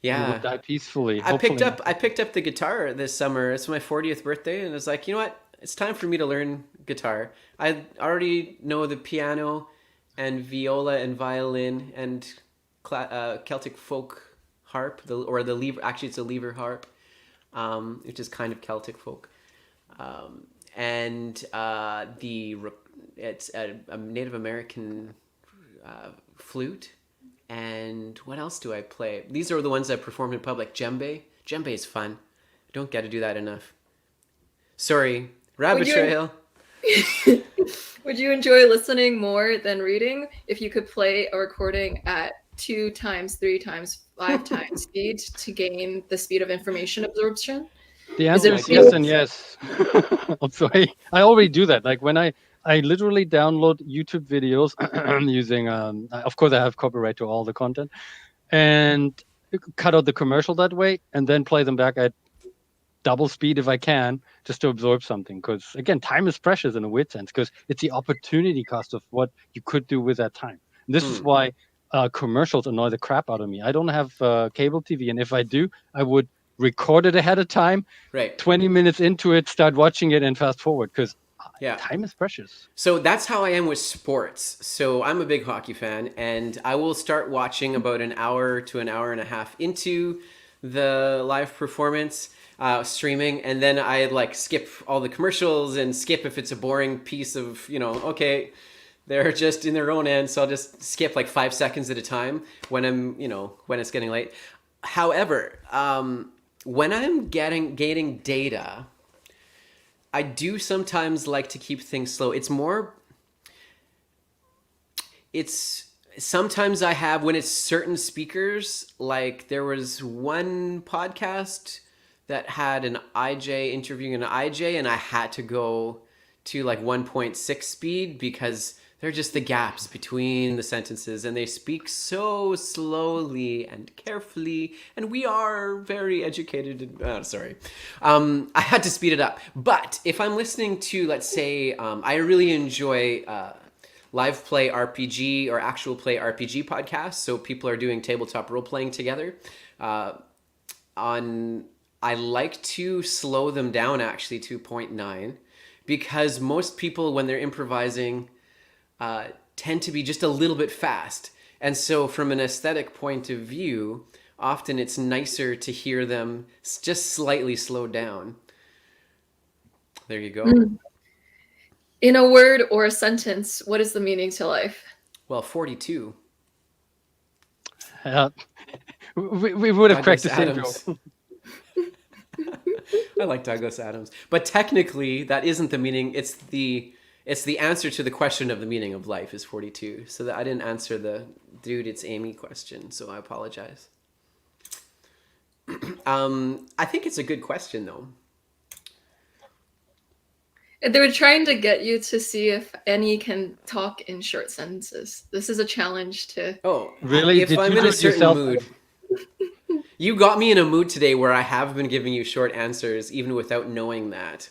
you yeah. will die peacefully. I picked hopefully. up the guitar this summer. It's my 40th birthday, and I was like, you know what? It's time for me to learn guitar. I already know the piano and viola and violin and Celtic folk harp, the lever. Actually, it's a lever harp, which is kind of Celtic folk. And it's a Native American flute. And what else do I play? These are the ones I performed in public. Djembe. Djembe is fun. I don't get to do that enough. Sorry. Rabbit trail. Would you enjoy listening more than reading if you could play a recording at 2 times, 3 times, 5 times speed to gain the speed of information absorption? The answer is yes and yes. I'm sorry. I already do that. Like when I literally download YouTube videos using, of course I have copyright to all the content, and cut out the commercial that way and then play them back at double speed if I can, just to absorb something. Because again, time is precious in a weird sense, because it's the opportunity cost of what you could do with that time. And this is why commercials annoy the crap out of me. I don't have cable TV, and if I do, I would record it ahead of time, right? 20 minutes into it, start watching it and fast forward, because time is precious. So that's how I am with sports. So I'm a big hockey fan, and I will start watching about an hour to an hour and a half into the live performance, streaming, and then I like skip all the commercials and skip if it's a boring piece of, okay, they're just in their own end, so I'll just skip like 5 seconds at a time when I'm, when it's getting late. However, when I'm gaining data, I do sometimes like to keep things slow. Sometimes I have, when it's certain speakers, like there was one podcast that had an IJ interviewing an IJ, and I had to go to like 1.6 speed because they're just the gaps between the sentences, and they speak so slowly and carefully, and we are very educated. I had to speed it up. But if I'm listening to, let's say, I really enjoy live play RPG or actual play RPG podcasts, so people are doing tabletop role playing together. I like to slow them down actually to 0.9, because most people, when they're improvising, tend to be just a little bit fast. And so from an aesthetic point of view, often it's nicer to hear them just slightly slowed down. There you go. In a word or a sentence, what is the meaning to life? Well, 42. We would have cracked the same joke. I like Douglas Adams. But technically, that isn't the meaning. It's the answer to the question of the meaning of life is 42. So that I didn't answer the dude, it's Amy question, so I apologize. I think it's a good question, though. They were trying to get you to see if any can talk in short sentences. This is a challenge to... Oh, really? If I'm in a certain mood... You got me in a mood today where I have been giving you short answers, even without knowing that.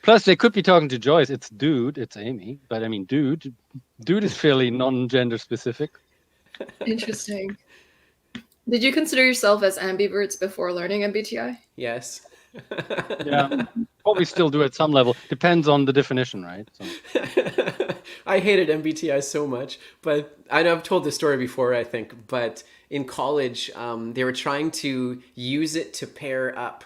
Plus, they could be talking to Joyce. It's dude, it's Amy. But I mean, dude is fairly non-gender specific. Interesting. Did you consider yourself as ambiverts before learning MBTI? Yes. Yeah, probably still do at some level. Depends on the definition, right? So. I hated MBTI so much, but I've told this story before, I think. But in college, they were trying to use it to pair up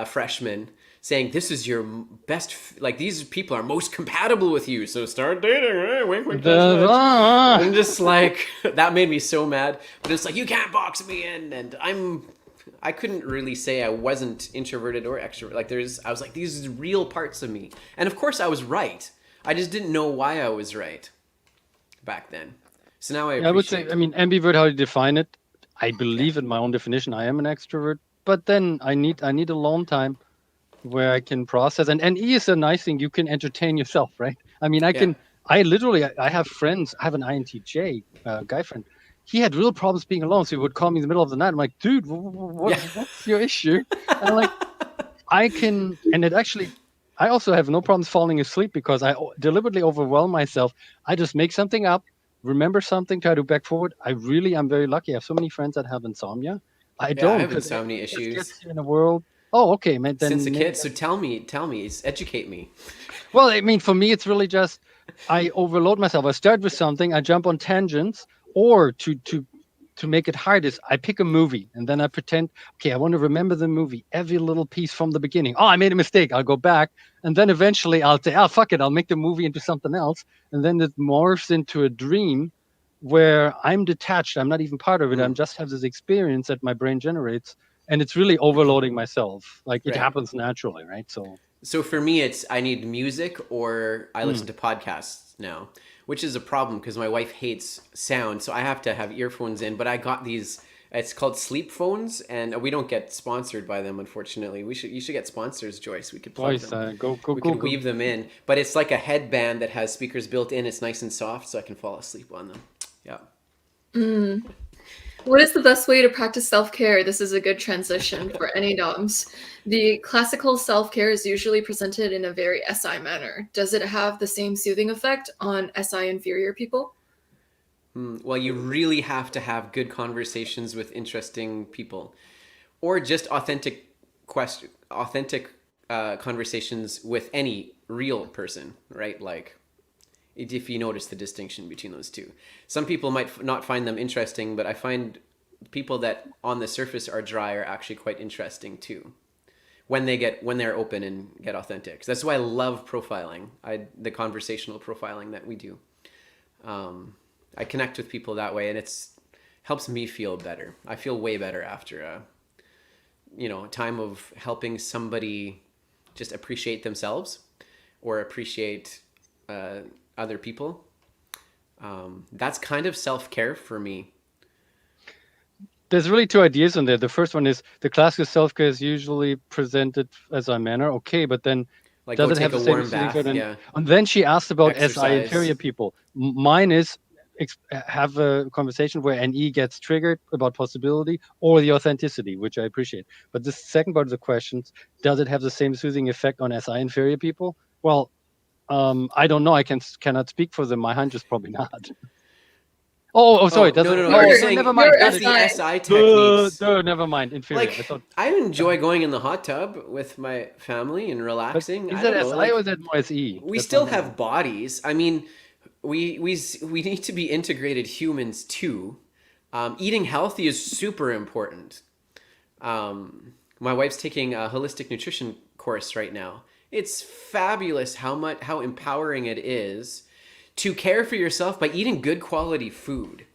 freshmen, saying this is your best, like these people are most compatible with you, so start dating, right? Wink, wink, and just like that made me so mad. But it's like, you can't box me in, and I couldn't really say I wasn't introverted or extrovert. Like I was like, these are real parts of me, and of course I was right. I just didn't know why I was right back then. So now I would say, I mean, ambivert, how you define it, I believe in my own definition, I am an extrovert, but then I need alone time where I can process. And E is a nice thing. You can entertain yourself, right? I mean, I have friends. I have an INTJ guy friend, he had real problems being alone. So he would call me in the middle of the night. I'm like, dude, what's your issue? And I'm like, I also have no problems falling asleep because I deliberately overwhelm myself. I just make something up, remember something, try to back forward. I'm very lucky. I have so many friends that have insomnia. I Yeah, I don't, have because insomnia just issues gets you in a world. Oh, okay, man. Then since a kid. So tell me, educate me. well, I mean, for me, it's really just I overload myself. I start with something, I jump on tangents, or to make it hard is I pick a movie and then I pretend, okay, I want to remember the movie, every little piece from the beginning. Oh, I made a mistake. I'll go back. And then eventually I'll say, oh, fuck it. I'll make the movie into something else. And then it morphs into a dream where I'm detached. I'm not even part of it. I just have this experience that my brain generates. And it's really overloading myself. Like it Right. happens naturally, right? So for me, it's I need music or I listen to podcasts now, which is a problem because my wife hates sound. So I have to have earphones in. But I got these. It's called sleep phones, and we don't get sponsored by them, unfortunately. You should get sponsors, Joyce. We could plug them. We could weave them in. But it's like a headband that has speakers built in. It's nice and soft, so I can fall asleep on them. Yeah. What is the best way to practice self-care? This is a good transition for any DOMs. The classical self-care is usually presented in a very SI manner. Does it have the same soothing effect on SI inferior people? Well, you really have to have good conversations with interesting people, or just authentic conversations with any real person, right? Like, if you notice the distinction between those two. Some people might not find them interesting, but I find people that on the surface are dry are actually quite interesting too, when they're open and get authentic. So that's why I love profiling, the conversational profiling that we do. I connect with people that way, and it's helps me feel better. I feel way better after a time of helping somebody just appreciate themselves or appreciate other people. That's kind of self-care for me. There's really two ideas on there. The first one is the classical self-care is usually presented as a manner. Okay, but then Like does go it have take a the same warm bath, effect? yeah. And then she asked about SI Exercise. inferior people. Mine is have a conversation where NE gets triggered about possibility or the authenticity, which I appreciate. But the second part of the question, does it have the same soothing effect on SI inferior people? Well, I don't know. I cannot speak for them. My hunch is probably not. Oh, sorry. No. I'm saying never mind. that's the SI techniques. Never mind. Inferior. Like, I enjoy going in the hot tub with my family and relaxing. Is that SI or is that more SE? We still have bodies. I mean, we need to be integrated humans too. Eating healthy is super important. My wife's taking a holistic nutrition course right now. It's fabulous how empowering it is to care for yourself by eating good quality food,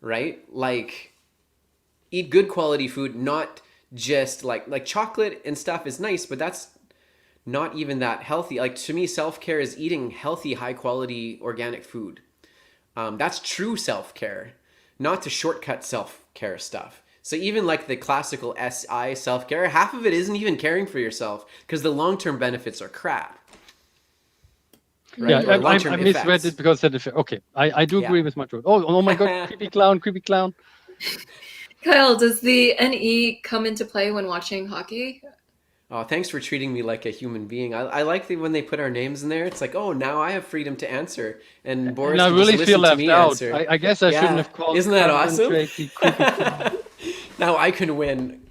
right? Like, eat good quality food, not just like chocolate and stuff is nice, but that's not even that healthy. Like, to me, self-care is eating healthy, high quality organic food. That's true self-care, not to shortcut self-care stuff. So even like the classical SI self-care, half of it isn't even caring for yourself because the long-term benefits are crap. Right? Yeah, I misread it because of the okay. I do agree with my truth. Oh my God, creepy clown. Kyle, does the NE come into play when watching hockey? Oh, thanks for treating me like a human being. I like when they put our names in there. It's like, oh, now I have freedom to answer. And Boris, I really feel left out. Answer. I guess I shouldn't have called. Isn't that awesome? Now I can win.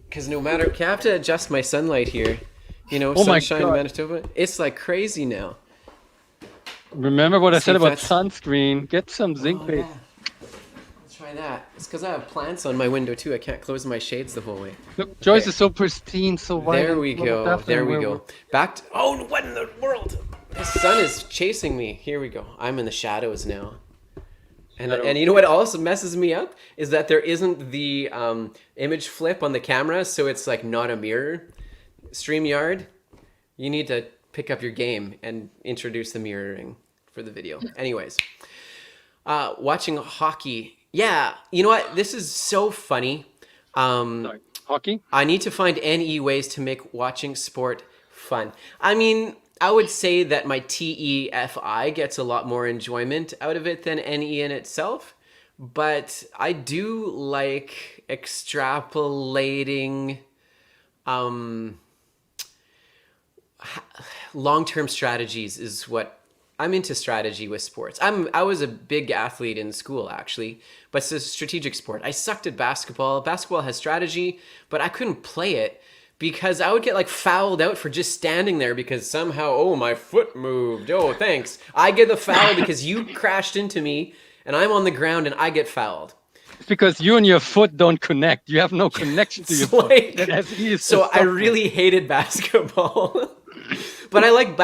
Because no matter, I have to adjust my sunlight here. Sunshine, Manitoba. It's like crazy now. Remember what I said about sunscreen. Get some zinc base. Yeah. Let's try that. It's because I have plants on my window too. I can't close my shades the whole way. Look, Joyce is so pristine, so white. There we go. Back to... Oh, what in the world? The sun is chasing me. Here we go. I'm in the shadows now. And you know what also messes me up? Is that there isn't the image flip on the camera, so it's like not a mirror. StreamYard, you need to pick up your game and introduce the mirroring for the video. Anyways, watching hockey. Yeah, you know what? This is so funny. Sorry. Hockey? I need to find NE ways to make watching sport fun. I mean, I would say that my TEFI gets a lot more enjoyment out of it than NE in itself. But I do like extrapolating long-term strategies is what I'm into. Strategy with sports. I was a big athlete in school actually, but it's a strategic sport. I sucked at basketball. Basketball has strategy, but I couldn't play it because I would get like fouled out for just standing there because somehow, oh, my foot moved. Oh, thanks. I get the foul because you crashed into me and I'm on the ground and I get fouled. It's because you and your foot don't connect. You have no connection to your foot. So I really hated basketball. But I like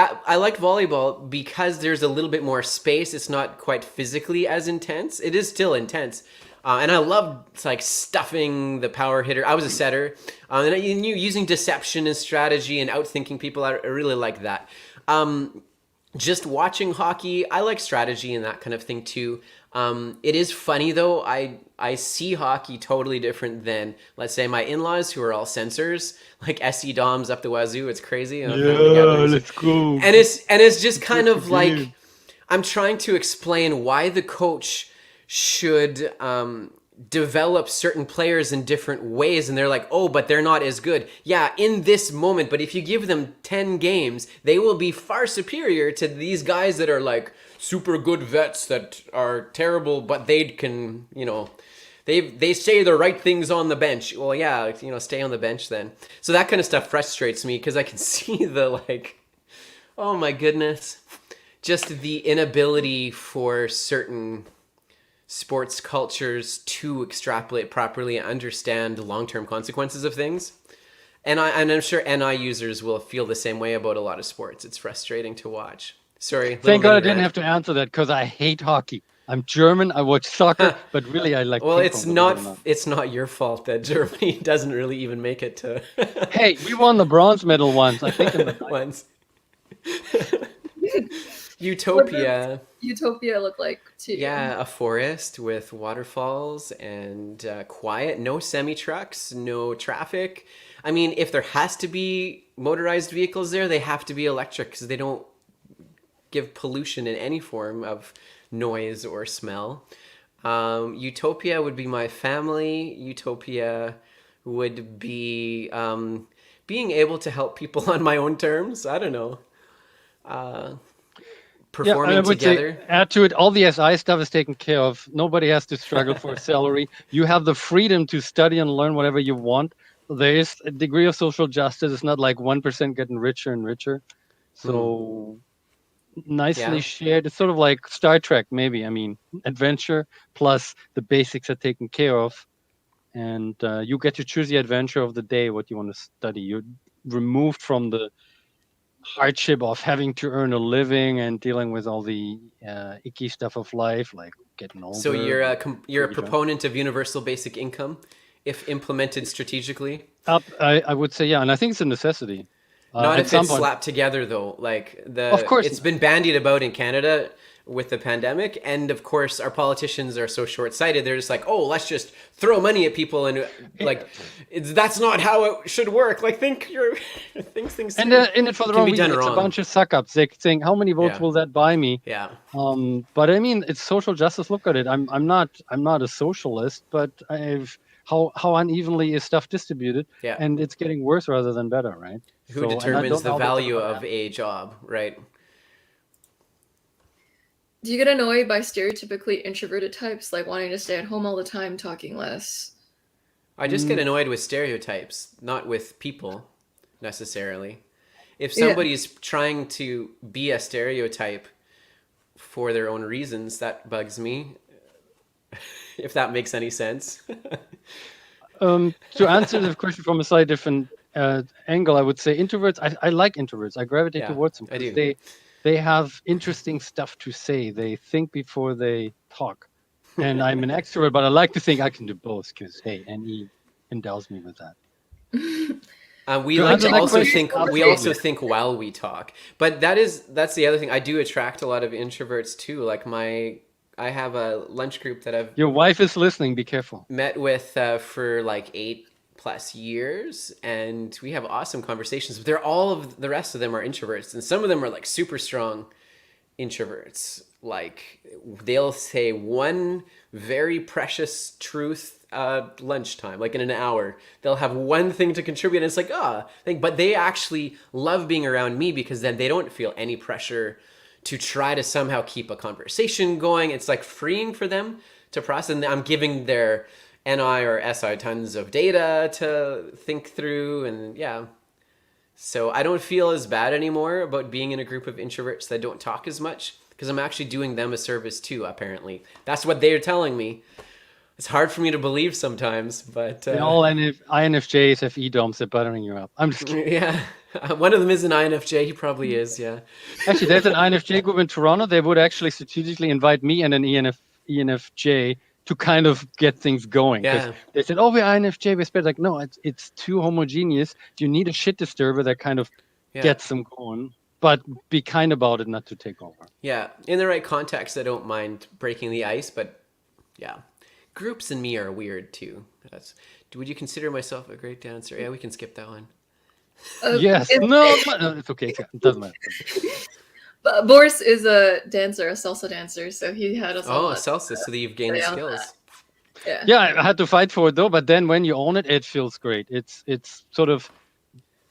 volleyball because there's a little bit more space. It's not quite physically as intense. It is still intense. And I loved like stuffing the power hitter. I was a setter. And using deception and strategy and outthinking people. I really like that. Just watching hockey, I like strategy and that kind of thing too. It is funny though. I see hockey totally different than, let's say, my in-laws who are all sensors, like SE Doms up the wazoo. It's crazy. Let's go. And it's just kind of like I'm trying to explain why the coach should develop certain players in different ways, and they're like, oh, but they're not as good. Yeah, in this moment, but if you give them 10 games, they will be far superior to these guys that are like super good vets that are terrible, but they can, they say the right things on the bench. Well, yeah, stay on the bench then. So that kind of stuff frustrates me because I can see the like, oh my goodness, just the inability for certain sports cultures to extrapolate properly and understand long-term consequences of things. And I'm sure NI users will feel the same way about a lot of sports. It's frustrating to watch. Sorry. Thank God I didn't have to answer that because I hate hockey. I'm German. I watch soccer, but really I like. Well, it's not your fault that Germany doesn't really even make it to. Hey, we won the bronze medal once. I think in the once. Utopia. Utopia look like too? Yeah, a forest with waterfalls and quiet, no semi-trucks, no traffic. I mean, if there has to be motorized vehicles there, they have to be electric because they don't give pollution in any form of noise or smell. Utopia would be my family. Utopia would be being able to help people on my own terms. I don't know. Performing together. Add to it, all the SI stuff is taken care of. Nobody has to struggle for a salary. You have the freedom to study and learn whatever you want. There is a degree of social justice. It's not like 1% getting richer and richer. So nicely shared. It's sort of like Star Trek, maybe. I mean, adventure plus the basics are taken care of. And you get to choose the adventure of the day, what you want to study. You're removed from the hardship of having to earn a living and dealing with all the icky stuff of life, like getting older. So you're a proponent of universal basic income, if implemented strategically? I would say, yeah, and I think it's a necessity. Not if it's slapped together, though. Like of course, it's been bandied about in Canada with the pandemic, and of course, our politicians are so short-sighted. They're just like, "Oh, let's just throw money at people," and like, that's not how it should work. Like, think things. And in it for the wrong reason. It's a bunch of suck-ups. They're saying, "How many votes will that buy me?" Yeah. But I mean, it's social justice. Look at it. I'm not a socialist, but how unevenly is stuff distributed? Yeah. And it's getting worse rather than better, right? Who determines the value of a job, right? Do you get annoyed by stereotypically introverted types, like wanting to stay at home all the time, talking less? I just get annoyed with stereotypes, not with people necessarily. If somebody's trying to be a stereotype for their own reasons, that bugs me. If that makes any sense. To answer the question from a slightly different angle, I would say introverts. I like introverts. I gravitate towards them because they have interesting stuff to say. They think before they talk. And I'm an extrovert, but I like to think I can do both because, hey, NE endows me with that. We like to also think. We also think while we talk, but that's the other thing. I do attract a lot of introverts too. Like I have a lunch group that I've. Your wife is listening. Be careful. Met with for like 8+ years, and we have awesome conversations. But the rest of them are introverts, and some of them are like super strong introverts. Like they'll say one very precious truth lunchtime, like in an hour. They'll have one thing to contribute, and it's like, but they actually love being around me because then they don't feel any pressure to try to somehow keep a conversation going. It's like freeing for them to process, and I'm giving their NI or SI tons of data to think through, and yeah. So I don't feel as bad anymore about being in a group of introverts that don't talk as much, because I'm actually doing them a service too, apparently. That's what they're telling me. It's hard for me to believe sometimes, but... all INFJs have EDOMs, they're buttering you up. I'm just kidding. Yeah, one of them is an INFJ. He probably is, yeah. Actually, there's an INFJ group in Toronto. They would actually strategically invite me and an ENFJ to kind of get things going. Yeah. They said, we're INFJ. We're spread. Like, no, it's too homogeneous. You need a shit disturber that kind of gets them going. But be kind about it, not to take over. Yeah, in the right context, I don't mind breaking the ice, but yeah. Groups and me are weird too. Would you consider myself a great dancer? Yeah, we can skip that one. Yes. No, it's okay. It doesn't matter. But Boris is a dancer, a salsa dancer, so he had us all. Oh, salsa, so that you've gained the skills. Yeah, I had to fight for it though, but then when you own it, it feels great. It's sort of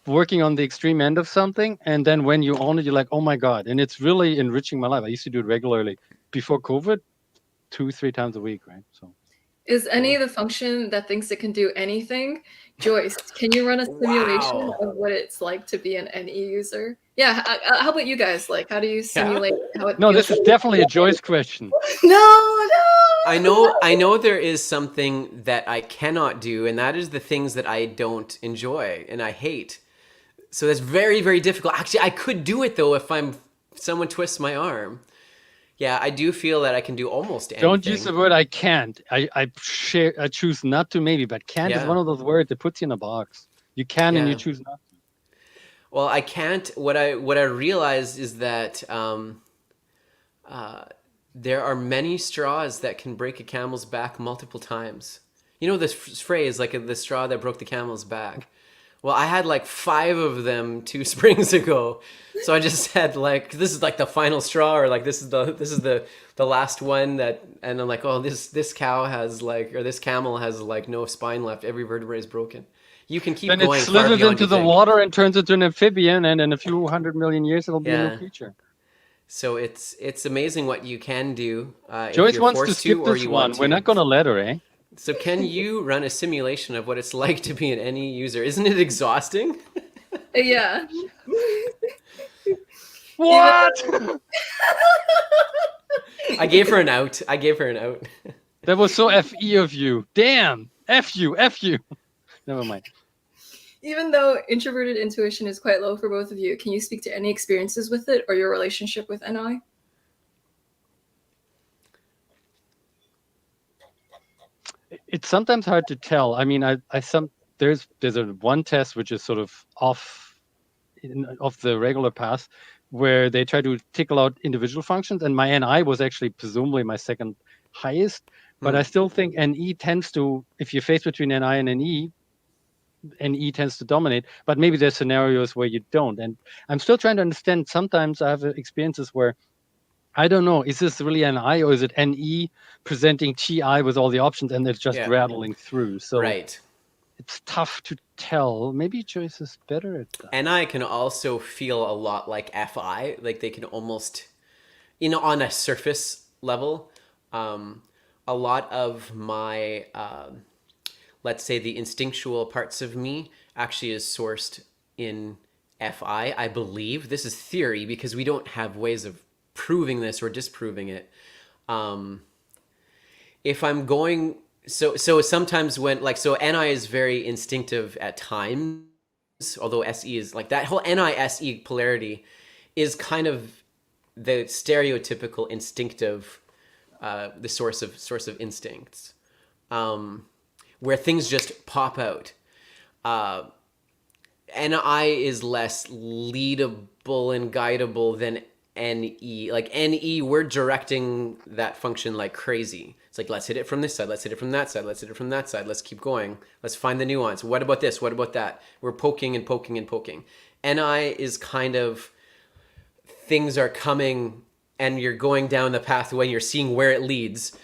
working on the extreme end of something, and then when you own it, you're like, oh my God. And it's really enriching my life. I used to do it regularly before COVID, 2-3 times a week, right? So is any of the function that thinks it can do anything? Joyce, can you run a simulation of what it's like to be an NE user? Yeah, how about you guys? Like, how do you simulate how it No, feels? this is definitely a Joyce question. No. I know there is something that I cannot do, and that is the things that I don't enjoy and I hate. So that's very, very difficult. Actually, I could do it though if someone twists my arm. Yeah, I do feel that I can do almost anything. Don't use the word I can't. I choose not to, maybe, but can't is one of those words that puts you in a box. You can and you choose not to. Well, I can't. What I realized is that there are many straws that can break a camel's back multiple times. You know this phrase, like the straw that broke the camel's back. Well, I had like 5 of them 2 springs ago. So I just said like, this is like the final straw, or like this is the last one that, and I'm like, oh, this cow has like, or this camel has like no spine left. Every vertebrae is broken. You can keep then going. Then it slithers into the water and turns into an amphibian, and in a few 100 million years, it'll be a new creature. So it's amazing what you can do. Joyce wants to skip this one. We're not going to let her, eh? So can you run a simulation of what it's like to be an NE user? Isn't it exhausting? Yeah. What? I gave her an out. That was so FE of you. Damn. F you. Never mind. Even though introverted intuition is quite low for both of you, can you speak to any experiences with it or your relationship with NI? It's sometimes hard to tell. I mean, there's one test which is sort of off the regular path, where they try to tickle out individual functions, and my NI was actually presumably my second highest. But I still think NE tends to, if you're faced between NI and NE tends to dominate. But maybe there's scenarios where you don't. And I'm still trying to understand. Sometimes I have experiences where I don't know, is this really NI or is it NE presenting TI with all the options and it's just rattling through? So it's tough to tell. Maybe Joyce is better at that. NI can also feel a lot like FI, like they can almost, on a surface level, a lot of my, let's say the instinctual parts of me actually is sourced in FI, I believe. This is theory because we don't have ways of proving this or disproving it. If I'm going, so sometimes when, like, so NI is very instinctive at times, although SE is like, that whole NI-SE polarity is kind of the stereotypical instinctive, the source of instincts, where things just pop out. NI is less leadable and guidable than NE. Like NE, we're directing that function like crazy. It's like, let's hit it from this side, let's hit it from that side, let's hit it from that side, let's keep going, let's find the nuance. What about this? What about that? We're poking and poking and poking. NI is kind of, things are coming and you're going down the pathway and you're seeing where it leads.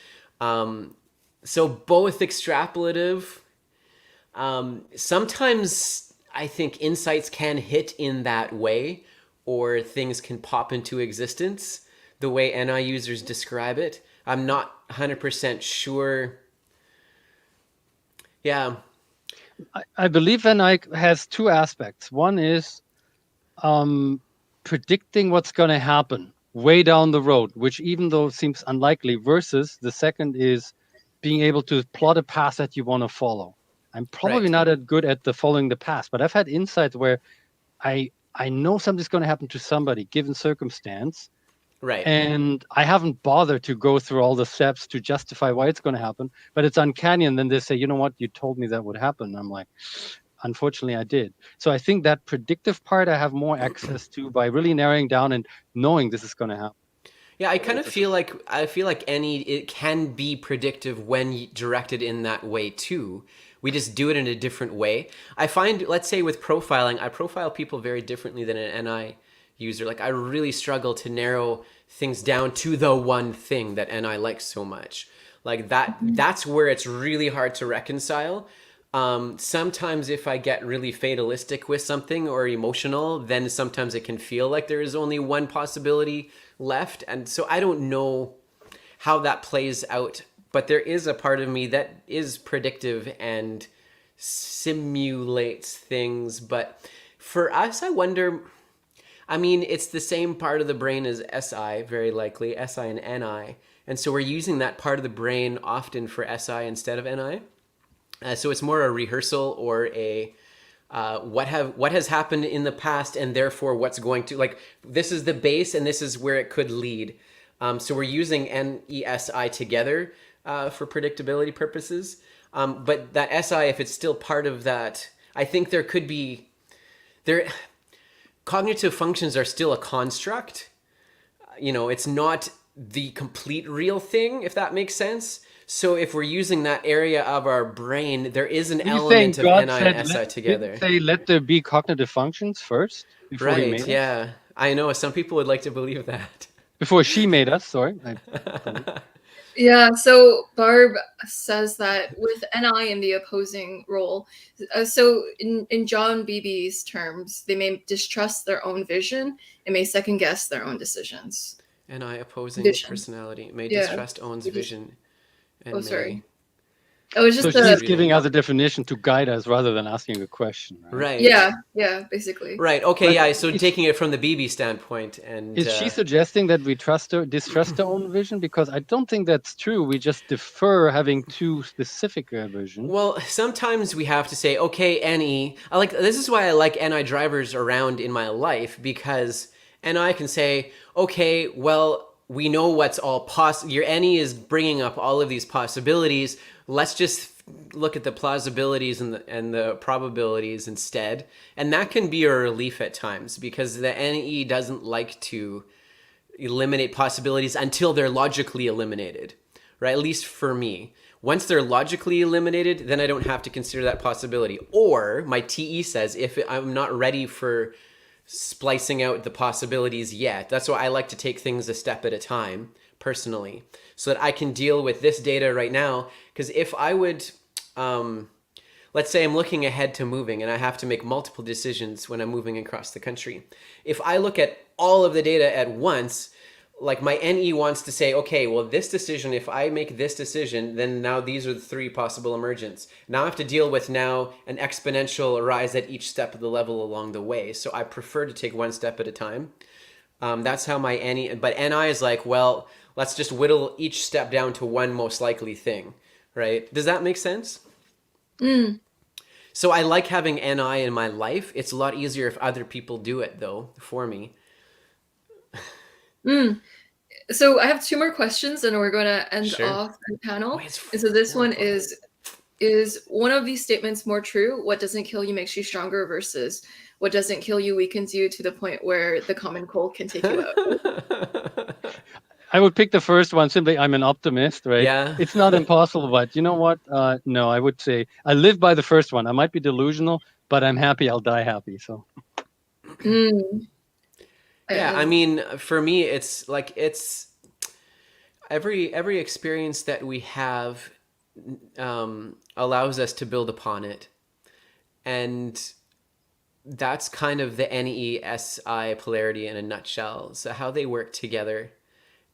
So both extrapolative. Sometimes I think insights can hit in that way, or things can pop into existence the way NI users describe it. I'm not 100% sure. Yeah. I believe NI has two aspects. One is predicting what's going to happen way down the road, which even though seems unlikely, versus the second is being able to plot a path that you want to follow. I'm probably not that good at the following the path, but I've had insights where I know something's going to happen to somebody given circumstance. Right. And I haven't bothered to go through all the steps to justify why it's going to happen, but it's uncanny. And then they say, you know what, you told me that would happen. And I'm like, unfortunately, I did. So I think that predictive part I have more access to by really narrowing down and knowing this is going to happen. Yeah, I kind of feel like it can be predictive when directed in that way too. We just do it in a different way. I find, let's say with profiling, I profile people very differently than an NI user. Like I really struggle to narrow things down to the one thing that NI likes so much. Like that's where it's really hard to reconcile. Sometimes if I get really fatalistic with something or emotional, then sometimes it can feel like there is only one possibility left. And so I don't know how that plays out, but there is a part of me that is predictive and simulates things. But for us, I wonder, I mean, it's the same part of the brain as SI, very likely, SI and NI. And so we're using that part of the brain often for SI instead of NI. So it's more a rehearsal or a what has happened in the past and therefore what's going to, like, this is the base and this is where it could lead. So we're using NESI together for predictability purposes. But that SI, if it's still part of that, I think there could be, cognitive functions are still a construct. It's not the complete real thing, if that makes sense. So if we're using that area of our brain, there is an element of NI and SI together. Say, let there be cognitive functions first before he made us? Yeah. I know some people would like to believe that. Before she made us, sorry. Yeah, so Barb says that with NI in the opposing role, so in John Beebe's terms, they may distrust their own vision and may second guess their own decisions. NI opposing personality may distrust owns vision. And sorry. It was just she's giving us a definition to guide us rather than asking a question, right? Yeah, basically. Right. Okay. Yeah. So taking it from the BB standpoint, and is she suggesting that we distrust our own vision? Because I don't think that's true. We just defer having too specific a vision. Well, sometimes we have to say, okay, NE. This is why I like NI drivers around in my life, because NI can say, okay, well, we know what's all possible. Your NE is bringing up all of these possibilities. Let's just look at the plausibilities and the probabilities instead. And that can be a relief at times, because the NE doesn't like to eliminate possibilities until they're logically eliminated, right? At least for me. Once they're logically eliminated, then I don't have to consider that possibility. Or my TE says, if I'm not ready for splicing out the possibilities yet. That's why I like to take things a step at a time, personally, so that I can deal with this data right now. Because if I would, let's say I'm looking ahead to moving and I have to make multiple decisions when I'm moving across the country. If I look at all of the data at once, like my NE wants to say, okay, well, this decision, if I make this decision, then now these are the three possible emergents. Now I have to deal with now an exponential rise at each step of the level along the way. So I prefer to take one step at a time. That's how my NE, but NI is like, well, let's just whittle each step down to one most likely thing, right? Does that make sense? So I like having NI in my life. It's a lot easier if other people do it, though, for me. So I have two more questions and we're going to end off the panel. And so this one is one of these statements more true? What doesn't kill you makes you stronger, versus what doesn't kill you weakens you to the point where the common cold can take you out? I would pick the first one. Simply, I'm an optimist, right? Yeah. It's not impossible, but you know what? No, I would say I live by the first one. I might be delusional, but I'm happy. I'll die happy. So. Yeah, I And mean, for me, it's like every experience that we have allows us to build upon it, and that's kind of the NESI polarity in a nutshell. So how they work together,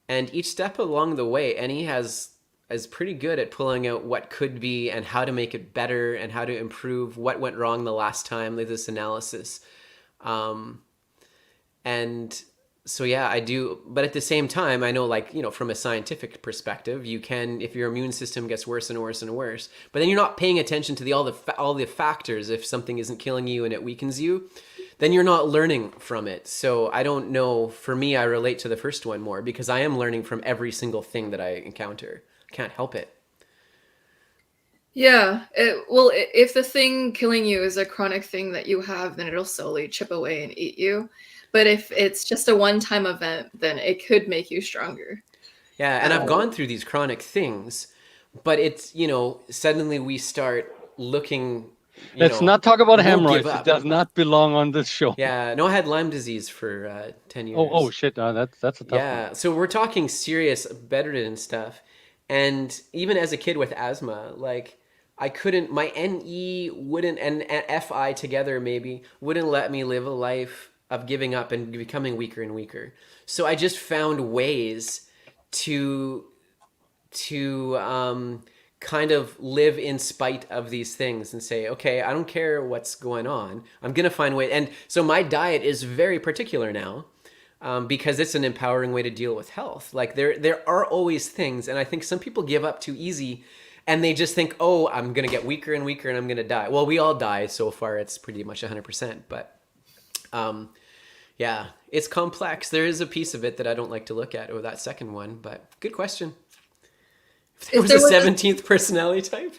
and each step along the way, NE is pretty good at pulling out what could be and how to make it better and how to improve what went wrong the last time with this analysis. And so yeah, I do, but at the same time I know, like, from a scientific perspective, you can, if your immune system gets worse and worse and worse, but then you're not paying attention to all the factors. If something isn't killing you and it weakens you, then you're not learning from it. So I don't know, for me, I relate to the first one more because I am learning from every single thing that I encounter. I can't help it. yeah, well, if the thing killing you is a chronic thing that you have, then it'll slowly chip away and eat you. But if it's just a one-time event, then it could make you stronger. Yeah, and I've gone through these chronic things, but it's, suddenly we start looking, Let's not talk about we'll hemorrhoids. give It up. does not belong on this show. Yeah, no, I had Lyme disease for 10 years. Oh shit! That's a tough one. Yeah, so we're talking serious bedridden stuff. And even as a kid with asthma, like, I couldn't, my NE wouldn't, and FI together maybe, wouldn't let me live a life of giving up and becoming weaker and weaker. So I just found ways to kind of live in spite of these things and say, okay, I don't care what's going on. I'm going to find ways. And so my diet is very particular now. Because it's an empowering way to deal with health. Like there are always things, and I think some people give up too easy, and they just think, oh, I'm gonna get weaker and weaker, and I'm gonna die. Well, we all die so far. It's pretty much 100%, but yeah, it's complex. There is a piece of it that I don't like to look at, or that second one. But good question. If there was a 17th personality type.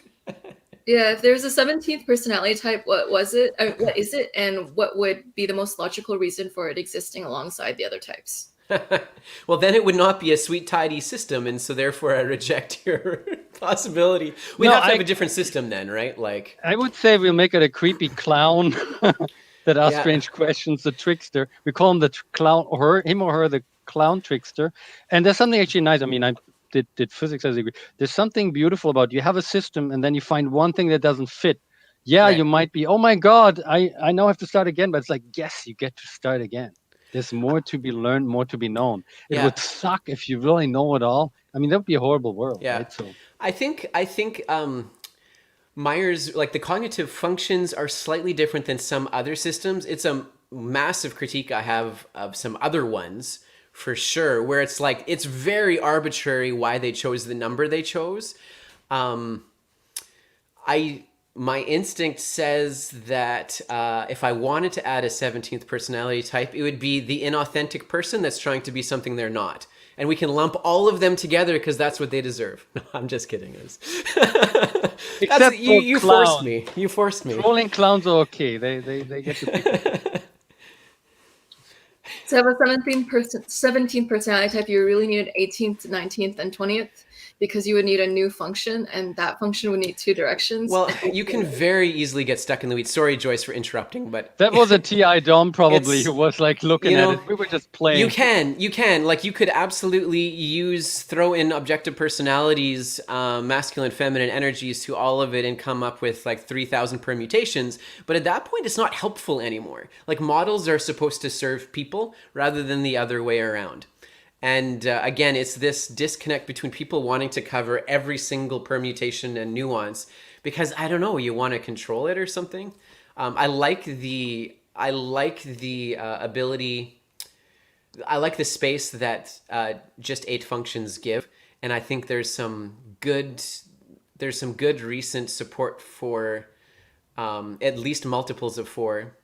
Yeah, if there's a 17th personality type, what was it? What is it? And what would be the most logical reason for it existing alongside the other types? Well, then it would not be a sweet, tidy system. And so therefore I reject your possibility. We'd have to have a different system then, right? Like, I would say we'll make it a creepy clown that asks strange questions, the trickster. We call him the clown, or him or her, the clown trickster. And there's something actually nice. I mean, I did physics as a degree. There's something beautiful about you have a system and then you find one thing that doesn't fit. Yeah, right. You might be, oh my God, I now have to start again. But it's like, yes, you get to start again. There's more to be learned, more to be known. It would suck if you really know it all. I mean, that would be a horrible world. Yeah. Right? So I think Myers, like, the cognitive functions are slightly different than some other systems. It's a massive critique I have of some other ones, for sure, where it's like, it's very arbitrary why they chose the number they chose. My instinct says that if I wanted to add a 17th personality type, it would be the inauthentic person that's trying to be something they're not. And we can lump all of them together because that's what they deserve. No, I'm just kidding. You forced me. You forced me. Trolling clowns are okay. They get to pick. To have a 17th personality type, you really need an 18th, 19th, and 20th, because you would need a new function, and that function would need two directions. Well, you can very easily get stuck in the weeds. Sorry, Joyce, for interrupting, but that was a TI Dom probably who was like looking at it. We were just playing. You can. Like, you could absolutely throw in objective personalities, masculine, feminine energies to all of it and come up with like 3,000 permutations. But at that point, it's not helpful anymore. Like, models are supposed to serve people rather than the other way around. And again, it's this disconnect between people wanting to cover every single permutation and nuance because, I don't know, you want to control it or something. I like the ability. I like the space that just 8 functions give, and I think there's some good recent support for at least multiples of 4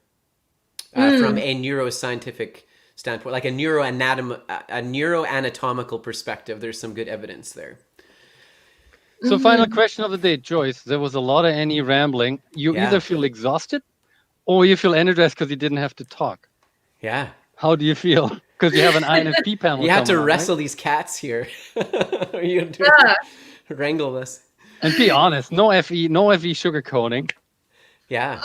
from a neuroscientific standpoint, like a neuroanatomical perspective. There's some good evidence there. So final question of the day, Joyce. There was a lot of NE rambling. You either feel exhausted or you feel energized because you didn't have to talk. Yeah. How do you feel? Because you have an INFP panel. You have to wrestle these cats here. You have to wrangle this. And be honest, no FE sugarcoating. Yeah.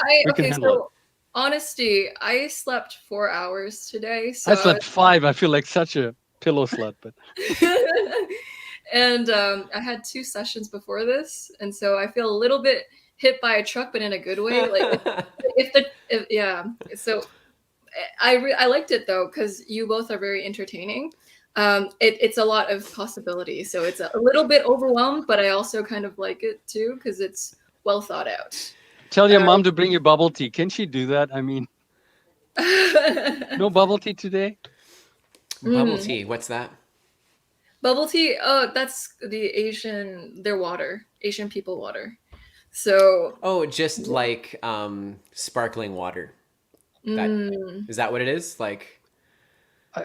Honesty, I slept 4 hours today, so I slept 5. I feel like such a pillow slut, but and I had 2 sessions before this, and so I feel a little bit hit by a truck, but in a good way. Like yeah. So I liked it though because you both are very entertaining. It's a lot of possibility, so it's a little bit overwhelmed, but I also kind of like it too because it's well thought out. tell your mom to bring you bubble tea. Can she do that? I mean, no bubble tea today? Bubble tea, what's that? Bubble tea, oh, that's the their water, Asian people water. So Oh, just like sparkling water. Is that what it is? Like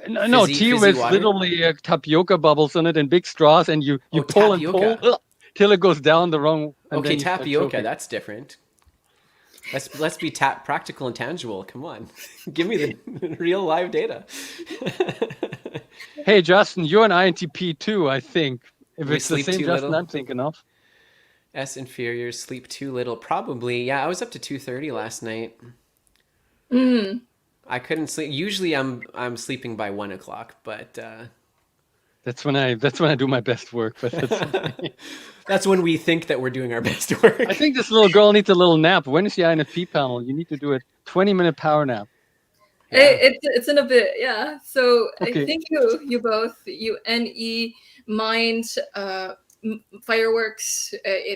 No, tea fizzy with water? literally tapioca bubbles in it and big straws, and you pull tapioca. and pull till it goes down the wrong. And Okay, then you start tapioca, choking. that's different. Let's be practical and tangible. Come on, give me the real live data. Hey, Justin, you're an INTP too, I think. If We it's the sleep same too Justin little? I'm thinking of. S inferiors sleep too little. Probably, yeah. I was up to 2:30 last night. I couldn't sleep. Usually, I'm sleeping by 1 o'clock, but That's when I do my best work. But that's okay. that's when we think that we're doing our best work. I think this little girl needs a little nap. When is the INFP panel? You need to do a 20-minute power nap. Yeah. It's in a bit, yeah. So Okay. I think you both NE mind fireworks,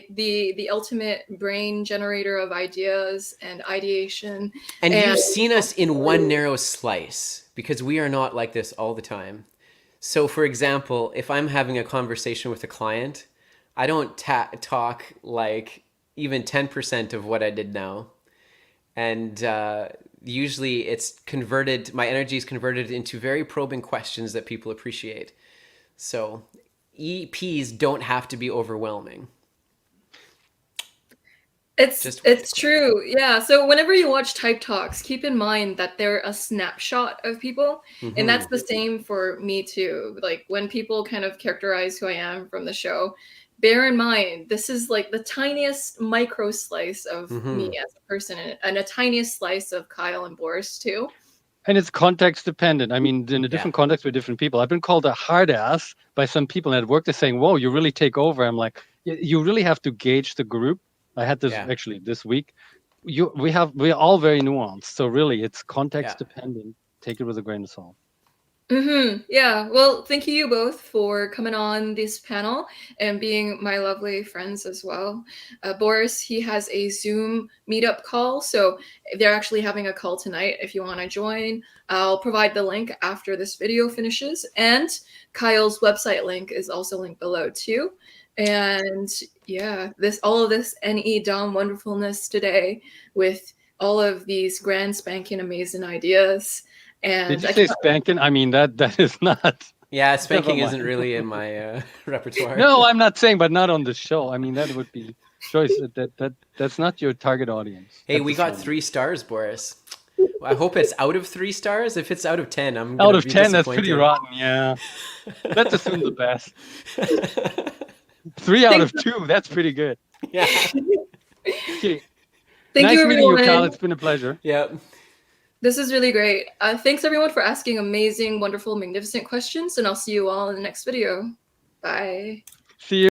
the ultimate brain generator of ideas and ideation. And you've seen us in one narrow slice because we are not like this all the time. So, for example, if I'm having a conversation with a client, I don't talk like even 10% of what I did now. And usually it's converted, my energy is converted into very probing questions that people appreciate. So EPs don't have to be overwhelming. It's true, yeah. So whenever you watch Type Talks, keep in mind that they're a snapshot of people, and that's the same for me too. Like when people kind of characterize who I am from the show, bear in mind this is like the tiniest micro slice of me as a person, and a tiniest slice of Kyle and Boris too. And it's context dependent. I mean, in a different context with different people. I've been called a hard ass by some people at work. They're saying, "Whoa, you really take over." I'm like, you really have to gauge the group. I had this actually this week. We're all very nuanced. So really, it's context dependent. Take it with a grain of salt. Yeah. Well, thank you both for coming on this panel and being my lovely friends as well. Boris, he has a Zoom meetup call, so they're actually having a call tonight. If you want to join, I'll provide the link after this video finishes. And Kyle's website link is also linked below too. And yeah, all of this NE Dom wonderfulness today with all of these grand spanking amazing ideas. And did you say spanking? I mean, that is not. Yeah, spanking isn't really in my repertoire. No, I'm not saying, but not on the show. I mean, that would be Joyce. That's not your target audience. Hey, we got 3 stars, Boris. I hope it's out of 3 stars. If it's out of 10, I'm out of 10. That's pretty rotten. Yeah, let's assume the best. 3 out of 2. That's pretty good. Yeah. Okay. Thank nice you, meeting you, everyone. Kyle. It's been a pleasure. Yeah. This is really great. Thanks everyone for asking amazing, wonderful, magnificent questions, and I'll see you all in the next video. Bye. See you.